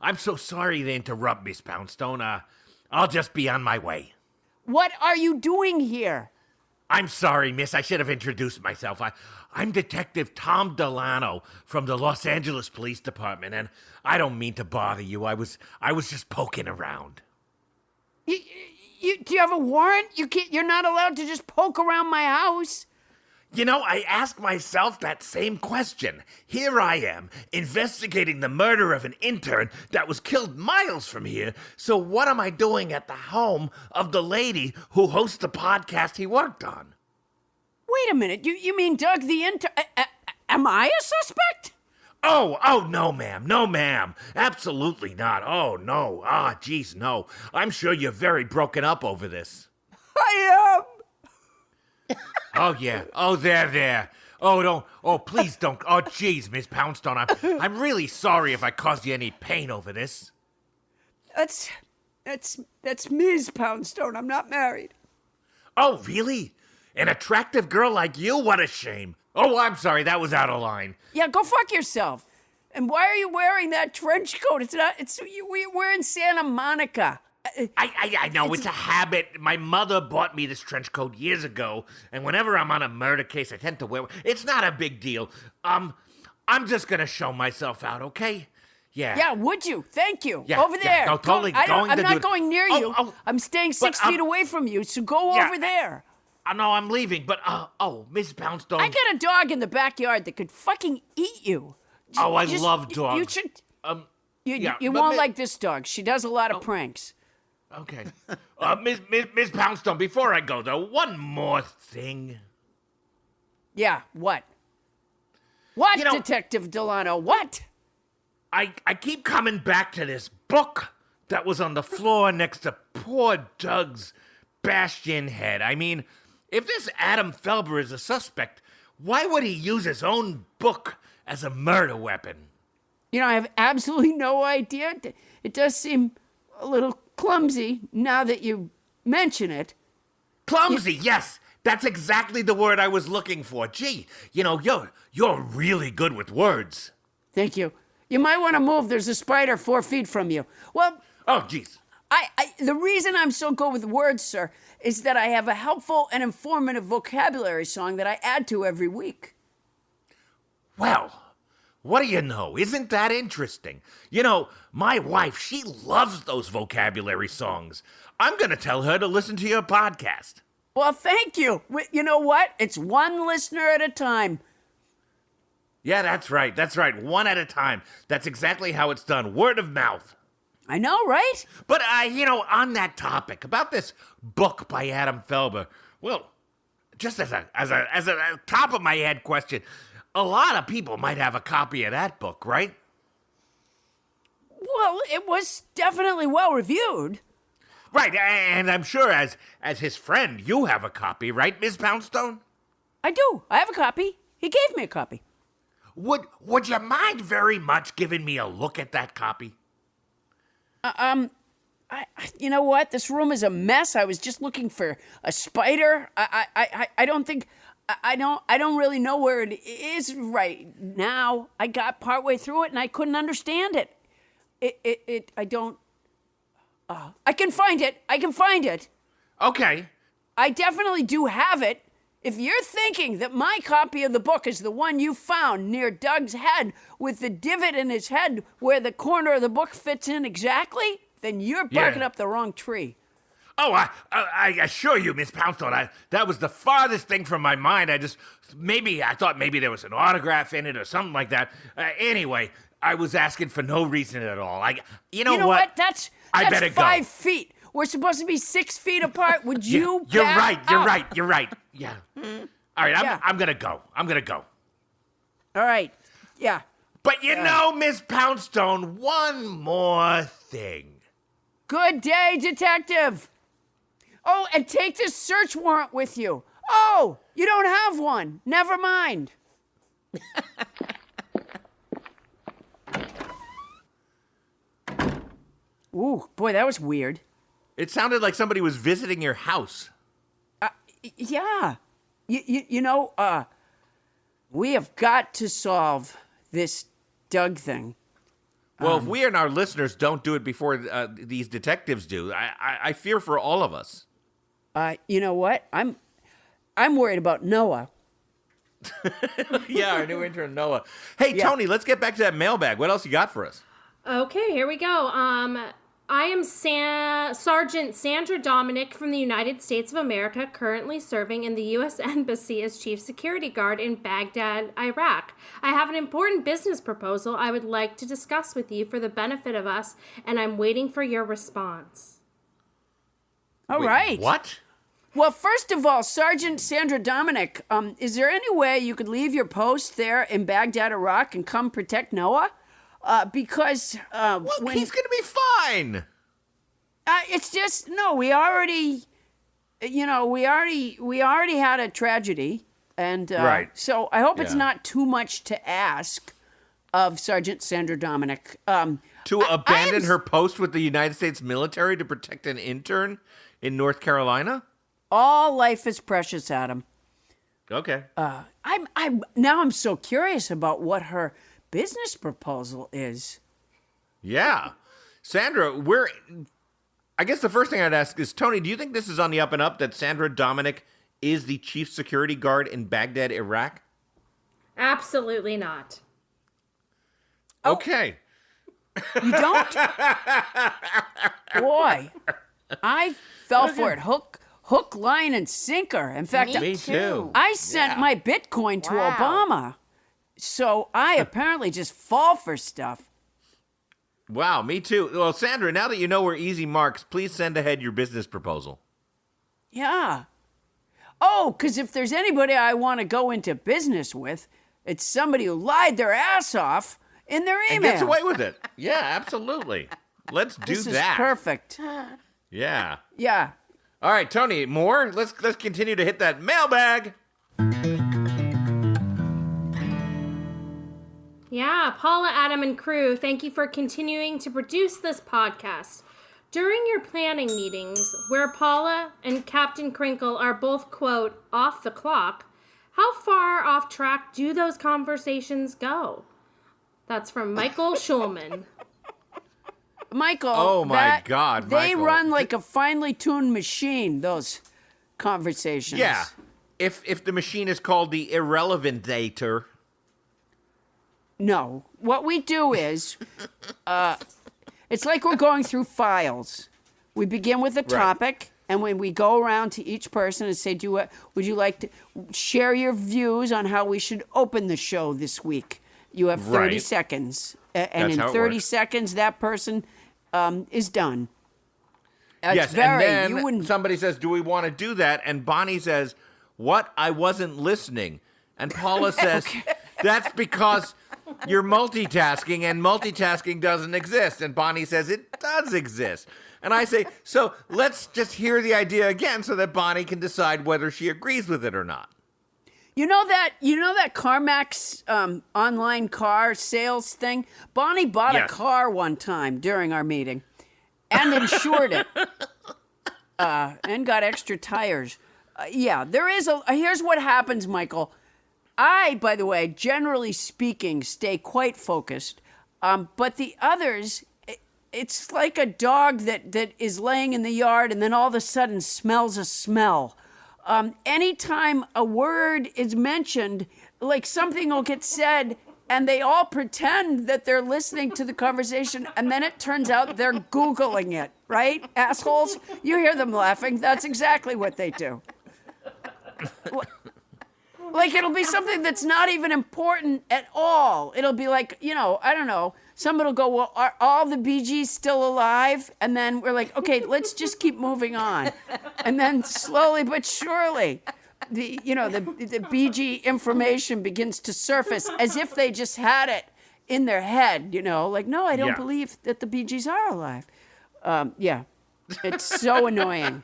I'm so sorry to interrupt, Miss Poundstone. I'll just be on my way. What are you doing here? I'm sorry, miss. I should have introduced myself. I'm Detective Tom Delano from the Los Angeles Police Department, and I don't mean to bother you. I was just poking around. Do you have a warrant? You're not allowed to just poke around my house. You know, I asked myself that same question. Here I am, investigating the murder of an intern that was killed miles from here. So what am I doing at the home of the lady who hosts the podcast he worked on? Wait a minute. You mean Doug the intern? Am I a suspect? Oh, no, ma'am. No, ma'am. Absolutely not. Oh, no. Geez, no. I'm sure you're very broken up over this. I am. Oh, yeah. Oh, there. Oh, don't. Oh, please don't. Oh, geez, Miss Poundstone. I'm really sorry if I caused you any pain over this. That's Ms. Poundstone. I'm not married. Oh, really? An attractive girl like you? What a shame. Oh, I'm sorry. That was out of line. Yeah, go fuck yourself. And why are you wearing that trench coat? We're in Santa Monica. I know, it's a habit. My mother bought me this trench coat years ago, and whenever I'm on a murder case, I tend to wear it. It's not a big deal. I'm just gonna show myself out, okay? Yeah. Yeah, would you? Thank you. Yeah, Over yeah. there. No, totally I'm going to not do it. going near you. Oh, I'm staying 6 but, feet away from you, so go yeah, over there. No, I'm leaving, but, Miss Poundstone. I got a dog in the backyard that could fucking eat you. Oh, I love dogs. You should... yeah, you but won't like this dog. She does a lot of pranks. Okay. Miss Poundstone, before I go, though, one more thing. Yeah, what? What, You know, Detective Delano, what? I keep coming back to this book that was on the floor next to poor Doug's bastion head. I mean, if this Adam Felber is a suspect, why would he use his own book as a murder weapon? You know, I have absolutely no idea. It does seem a little clumsy now that you mention it. Clumsy, yes. That's exactly the word I was looking for. Gee, you're really good with words. Thank you. You might want to move. There's a spider 4 feet from you. Well, Oh, jeez. the reason I'm so good with words, sir, is that I have a helpful and informative vocabulary song that I add to every week. Well, what do you know? Isn't that interesting? You know, my wife, she loves those vocabulary songs. I'm going to tell her to listen to your podcast. Well, thank you. You know what? It's one listener at a time. Yeah, that's right. That's right. One at a time. That's exactly how it's done. Word of mouth. I know, right? But, on that topic, about this book by Adam Felber, well, just as a top of my head question, a lot of people might have a copy of that book, right? Well, it was definitely well reviewed. Right, and I'm sure as his friend, you have a copy, right, Ms. Poundstone? I do. I have a copy. He gave me a copy. Would you mind very much giving me a look at that copy? You know what? This room is a mess. I was just looking for a spider. I don't think... I don't really know where it is right now. I got partway through it and I couldn't understand it. I don't... I can find it. I can find it. Okay. I definitely do have it. If you're thinking that my copy of the book is the one you found near Doug's head with the divot in his head where the corner of the book fits in exactly, then you're barking up the wrong tree. Oh, I assure you, Miss Poundstone, that was the farthest thing from my mind. I thought maybe there was an autograph in it or something like that. Anyway, I was asking for no reason at all. You know what? That's better go. 5 feet. We're supposed to be 6 feet apart. Would you? You're back right. up? You're right. Yeah. All right. I'm gonna go. All right. Yeah. But you know, Miss Poundstone, one more thing. Good day, detective. Oh, and take this search warrant with you. Oh, you don't have one. Never mind. Ooh, boy, that was weird. It sounded like somebody was visiting your house. Yeah. You know, we have got to solve this Doug thing. Well, if we and our listeners don't do it before these detectives do, I fear for all of us. You know what? I'm worried about Noah. Yeah, our new intern, Noah. Hey, yeah. Tony, let's get back to that mailbag. What else you got for us? Okay, here we go. I am Sergeant Sandra Dominic from the United States of America, currently serving in the U.S. Embassy as Chief Security Guard in Baghdad, Iraq. I have an important business proposal I would like to discuss with you for the benefit of us, and I'm waiting for your response. All right. What? Well, first of all, Sergeant Sandra Dominic, is there any way you could leave your post there in Baghdad, Iraq, and come protect Noah? Because well, he's gonna be fine. It's just we already had a tragedy, and right. So I hope it's not too much to ask of Sergeant Sandra Dominic to abandon her post with the United States military to protect an intern in North Carolina. All life is precious, Adam. Okay. I'm so curious about what her business proposal is. Yeah. Sandra, I guess the first thing I'd ask is, Tony, do you think this is on the up and up that Sandra Dominic is the chief security guard in Baghdad, Iraq? Absolutely not. Okay. You don't? Boy, I fell for it. Hook, line, and sinker. In fact, me too. I sent my Bitcoin to Obama. So I apparently just fall for stuff. Wow, me too. Well, Sandra, now that you know we're easy marks, please send ahead your business proposal. Yeah. Oh, because if there's anybody I want to go into business with, it's somebody who lied their ass off in their email. And gets away with it. Yeah, absolutely. Let's do this that. This is perfect. Yeah. Yeah. All right, Tony, more? Let's continue to hit that mailbag. Yeah, Paula, Adam, and crew, thank you for continuing to produce this podcast. During your planning meetings, where Paula and Captain Crinkle are both, quote, off the clock, how far off track do those conversations go? That's from Michael Schulman. Michael, oh my God, they Michael. Run like a finely tuned machine, those conversations. Yeah, if the machine is called the irrelevantator. No, what we do is, it's like we're going through files. We begin with a topic, and when we go around to each person and say, would you like to share your views on how we should open the show this week? You have 30 seconds, and in 30 seconds, that person is done. Yes, and then somebody says, do we want to do that? And Bonnie says, what? I wasn't listening. And Paula says, that's because you're multitasking, and multitasking doesn't exist. And Bonnie says it does exist. And I say, so let's just hear the idea again so that Bonnie can decide whether she agrees with it or not. You know that CarMax online car sales thing? Bonnie bought a car one time during our meeting and insured it and got extra tires. There is here's what happens, Michael. I, by the way, generally speaking, stay quite focused. But the others, it's like a dog that is laying in the yard and then all of a sudden smells a smell. Anytime a word is mentioned, like something will get said and they all pretend that they're listening to the conversation, and then it turns out they're Googling it, right? Assholes? You hear them laughing. That's exactly what they do. Like, it'll be something that's not even important at all. It'll be like, I don't know. Somebody will go, well, are all the Bee Gees still alive? And then we're like, okay, let's just keep moving on. And then slowly but surely, the Bee Gee information begins to surface as if they just had it in their head, like, no, I don't Yeah. believe that the Bee Gees are alive. Yeah, it's so annoying.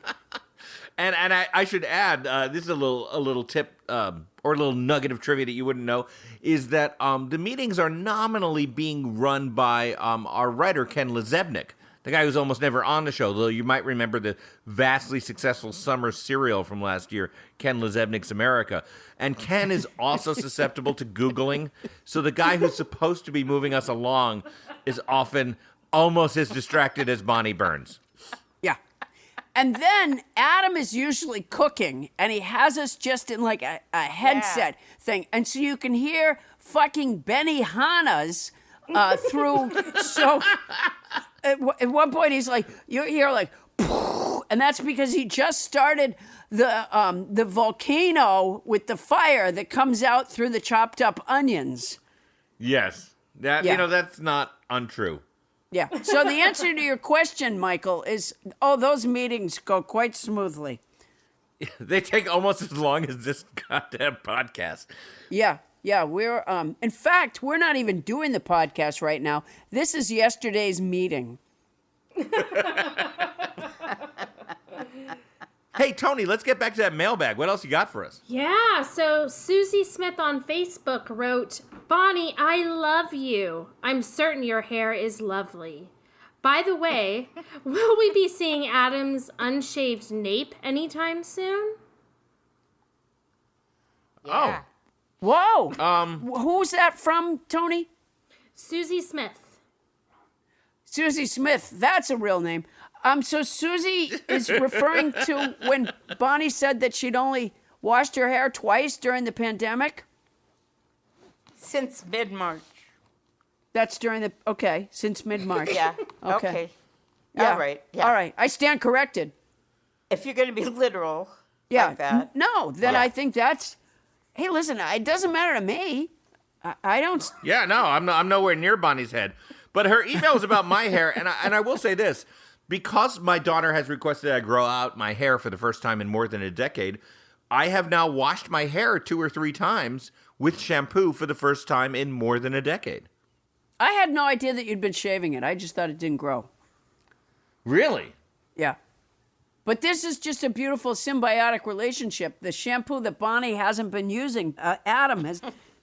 And I should add, this is a little tip or a little nugget of trivia that you wouldn't know, is that the meetings are nominally being run by our writer, Ken Lezebnik, the guy who's almost never on the show, though you might remember the vastly successful summer serial from last year, Ken Lezebnik's America. And Ken is also susceptible to Googling, so the guy who's supposed to be moving us along is often almost as distracted as Bonnie Burns. Yeah. And then Adam is usually cooking, and he has us just in like a headset thing. And so you can hear fucking Benihana's through. So at one point he's like, you hear like, and that's because he just started the volcano with the fire that comes out through the chopped up onions. Yes. That that's not untrue. Yeah. So the answer to your question, Michael, is, those meetings go quite smoothly. They take almost as long as this goddamn podcast. Yeah. Yeah. We're, in fact, we're not even doing the podcast right now. This is yesterday's meeting. Hey, Tony, let's get back to that mailbag. What else you got for us? Yeah, so Susie Smith on Facebook wrote, Bonnie, I love you. I'm certain your hair is lovely. By the way, will we be seeing Adam's unshaved nape anytime soon? Yeah. Whoa. Who's that from, Tony? Susie Smith. Susie Smith. That's a real name. So Susie is referring to when Bonnie said that she'd only washed her hair twice during the pandemic? Since mid-March. That's since mid-March. Yeah. Okay. Yeah. All right. Yeah. All right. I stand corrected. If you're going to be literal Yeah. like that. Then I think that's, hey, listen, it doesn't matter to me. I don't. Yeah, no, I'm nowhere near Bonnie's head. But her email is about my hair, and I will say this. Because my daughter has requested I grow out my hair for the first time in more than a decade, I have now washed my hair 2 or 3 times with shampoo for the first time in more than a decade. I had no idea that you'd been shaving it. I just thought it didn't grow. Really? Yeah. But this is just a beautiful symbiotic relationship. The shampoo that Bonnie hasn't been using, Adam has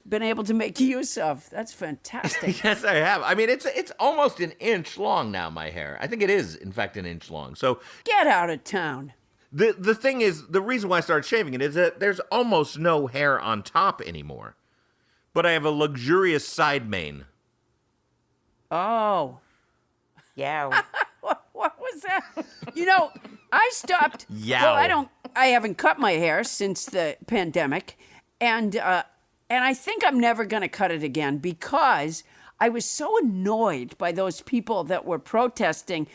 been able to make use of. That's fantastic. Yes, I have. I mean, it's almost an inch long now, my hair. I think it is, in fact, an inch long. So Get out of town. the thing is, the reason why I started shaving it is that there's almost no hair on top anymore. But I have a luxurious side mane. Oh. Yeah. What was that? I stopped. Yow. Well, I haven't cut my hair since the pandemic. And I think I'm never going to cut it again because I was so annoyed by those people that were protesting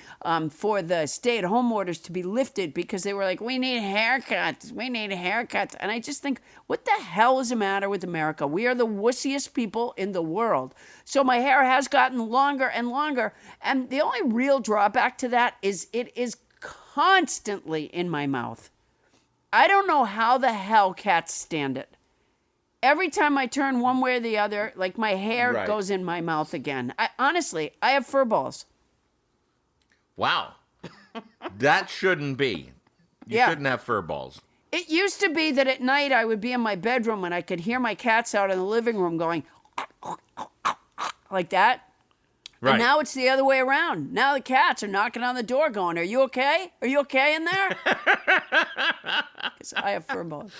for the stay-at-home orders to be lifted because they were like, we need haircuts. We need haircuts. And I just think, what the hell is the matter with America? We are the wussiest people in the world. So my hair has gotten longer and longer. And the only real drawback to that is it is constantly in my mouth. I don't know how the hell cats stand it. Every time I turn one way or the other, like my hair goes in my mouth again. Honestly, I have fur balls. Wow. That shouldn't be. You shouldn't have fur balls. It used to be that at night I would be in my bedroom and I could hear my cats out in the living room going like that. Right. And now it's the other way around. Now the cats are knocking on the door going, are you okay? Are you okay in there? Because I have fur balls.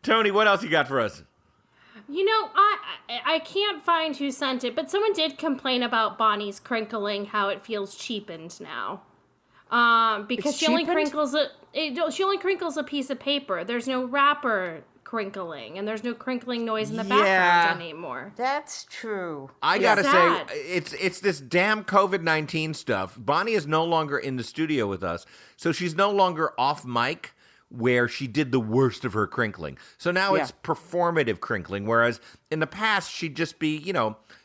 Tony, what else you got for us? I can't find who sent it, but someone did complain about Bonnie's crinkling, how it feels cheapened now. Because she only crinkles a piece of paper. There's no wrapper crinkling, and there's no crinkling noise in the background anymore. That's true. I gotta say, it's this damn COVID-19 stuff. Bonnie is no longer in the studio with us, so she's no longer off mic, where she did the worst of her crinkling. So now it's performative crinkling, whereas in the past, she'd just be,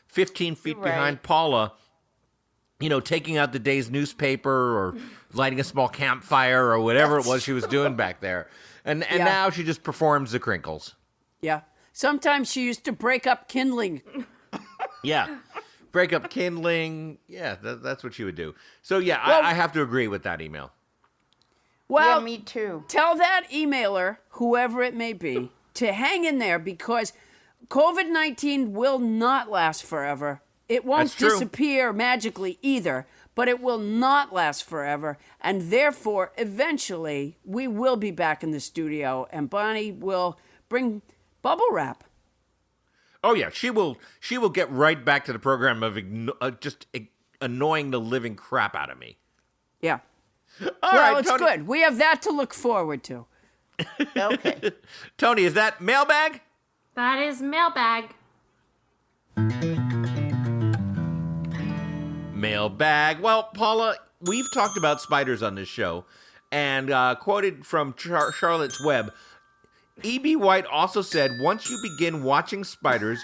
15 feet behind Paula, taking out the day's newspaper or lighting a small campfire or whatever it was she was doing back there. And now she just performs the crinkles. Yeah. Sometimes she used to break up kindling Yeah. Break up kindling. Yeah, that's what she would do. So, yeah, Well- I have to agree with that email. Well, Yeah, me too. Tell that emailer, whoever it may be, to hang in there because COVID-19 will not last forever. It won't That's true. disappear magically either, but it will not last forever. And therefore, eventually, we will be back in the studio and Bonnie will bring bubble wrap. Oh, yeah, she will get right back to the program of just annoying the living crap out of me. Yeah. All Well, right, it's Tony. good. We have that to look forward to. Okay. Tony, is that mailbag? That is mailbag. Mailbag. Well, Paula, we've talked about spiders on this show, and quoted from Charlotte's Web, E.B. White also said, once you begin watching spiders,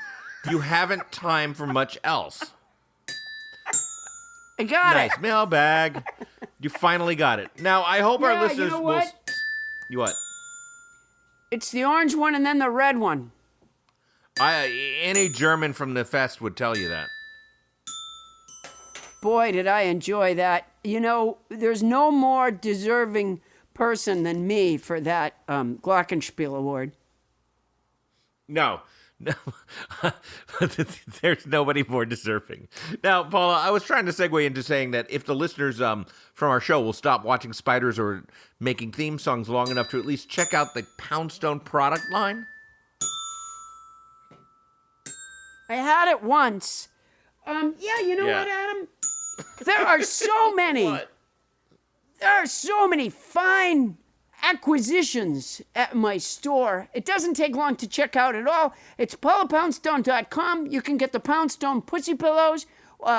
you haven't time for much else. I got Nice. it. Mailbag. You finally got it. Now, I hope our Yeah, listeners you know will... what? You what? It's the orange one and then the red one. Any German from the fest would tell you that. Boy, did I enjoy that. You know, there's no more deserving person than me for that Glockenspiel award. No. There's nobody more deserving. Now, Paula, I was trying to segue into saying that if the listeners from our show will stop watching spiders or making theme songs long enough to at least check out the Poundstone product line. I had it once. Yeah, you know what, Adam? There are so many. There are so many fine acquisitions at my store. It doesn't take long to check out at all. It's paulapoundstone.com. You can get the Poundstone pussy pillows.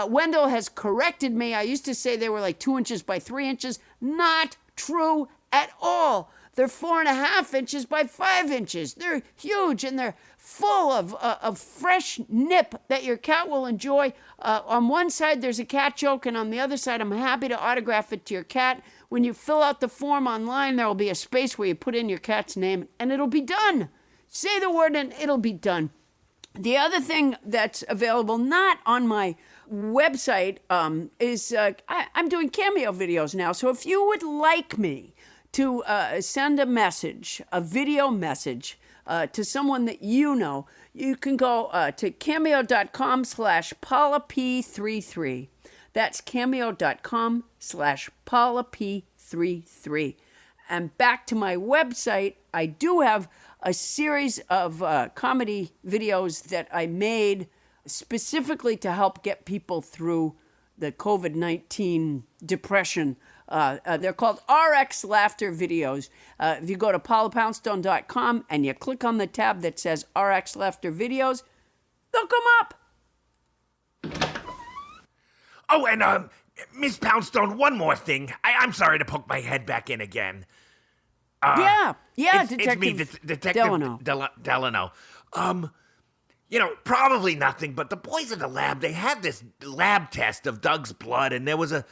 Wendell has corrected me. I used to say they were like 2 inches by 3 inches. Not true at all. They're 4.5 inches by 5 inches. They're huge and they're full of fresh nip that your cat will enjoy. On one side, there's a cat joke, and on the other side, I'm happy to autograph it to your cat. When you fill out the form online, there will be a space where you put in your cat's name, and it'll be done. Say the word, and it'll be done. The other thing that's available, not on my website, is I'm doing cameo videos now. So if you would like me to send a message, a video message, to someone that you know, you can go to cameo.com/PaulaP33. That's cameo.com/PaulaP33. And back to my website, I do have a series of comedy videos that I made specifically to help get people through the COVID-19 depression. They're called RX Laughter Videos. If you go to paulapoundstone.com and you click on the tab that says RX Laughter Videos, they'll come up. Oh, and Miss Poundstone, one more thing. I'm sorry to poke my head back in again. Yeah, It's me, Detective Delano. Delano. You know, probably nothing, but the boys in the lab, they had this lab test of Doug's blood, and there was a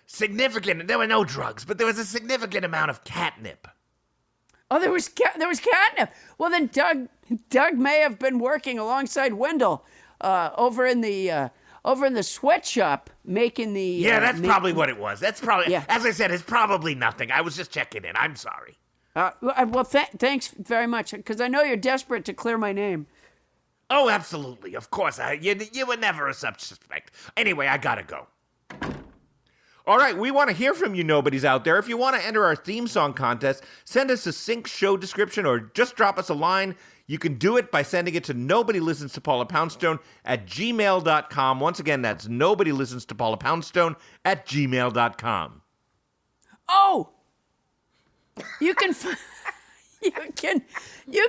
significant, there were no drugs, but there was a significant amount of catnip. Oh, there was catnip. Well, then Doug may have been working alongside Wendell over in the sweatshop making the. Yeah, that's probably what it was. That's probably, Yeah. as I said, it's probably nothing. I was just checking in. I'm sorry. Well, thanks very much, because I know you're desperate to clear my name. Oh, absolutely. Of course. You were never a suspect. Anyway, I gotta go. All right, we want to hear from you nobodies out there. If you want to enter our theme song contest, send us a sync show description or just drop us a line. You can do it by sending it to nobodylistenstopaulapoundstone@gmail.com. Once again, that's nobodylistenstopaulapoundstone@gmail.com. Oh, you can you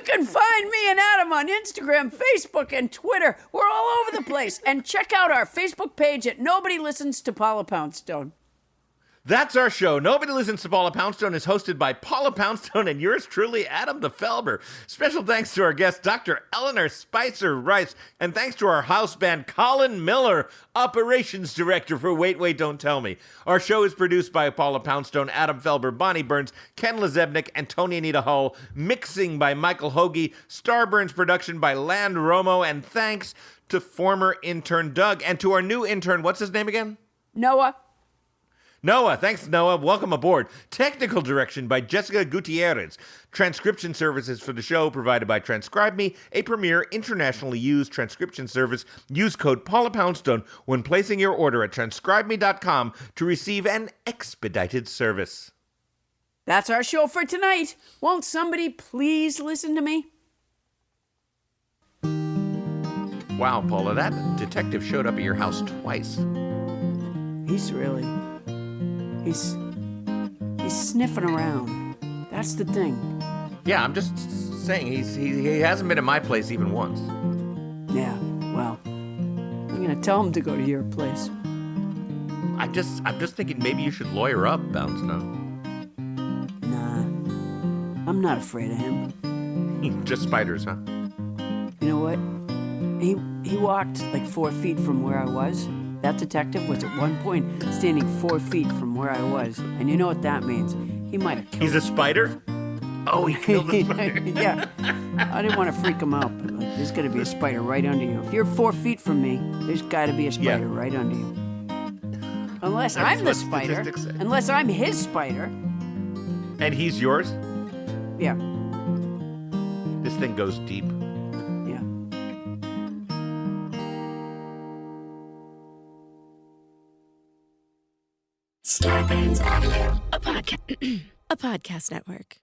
can find me and Adam on Instagram, Facebook, and Twitter. We're all over the place. And check out our Facebook page at Nobody Listens to Paula Poundstone. That's our show. Nobody Listens to Paula Poundstone is hosted by Paula Poundstone and yours truly, Adam the Felber. Special thanks to our guest, Dr. Eleanor Spicer Rice, and thanks to our house band, Colin Miller, Operations Director for Wait, Wait, Don't Tell Me. Our show is produced by Paula Poundstone, Adam Felber, Bonnie Burns, Ken Lezebnik, and Tony Anita Hull. Mixing by Michael Hoagie. Starburns production by Land Romo. And thanks to former intern Doug and to our new intern. What's his name again? Noah. Noah, thanks, Noah. Welcome aboard. Technical direction by Jessica Gutierrez. Transcription services for the show provided by TranscribeMe, a premier internationally used transcription service. Use code Paula Poundstone when placing your order at transcribeme.com to receive an expedited service. That's our show for tonight. Won't somebody please listen to me? Wow, Paula, that detective showed up at your house twice. He's sniffing around. That's the thing. Yeah, I'm just saying he hasn't been at my place even once. Yeah, well, I'm gonna tell him to go to your place. I'm just thinking maybe you should lawyer up, Poundstone. Nah, I'm not afraid of him. Just spiders, huh? You know what? He walked like 4 feet from where I was. That detective was at one point standing 4 feet from where I was. And you know what that means? He might have killed He's a spider? Oh, he killed a spider. Yeah. I didn't want to freak him out, but like, there's got to be a spider right under you. If you're 4 feet from me, there's got to be a spider right under you. Unless I'm the spider. Unless I'm his spider. And he's yours? Yeah. This thing goes deep. Yeah. Starburns Audio, a podcast network.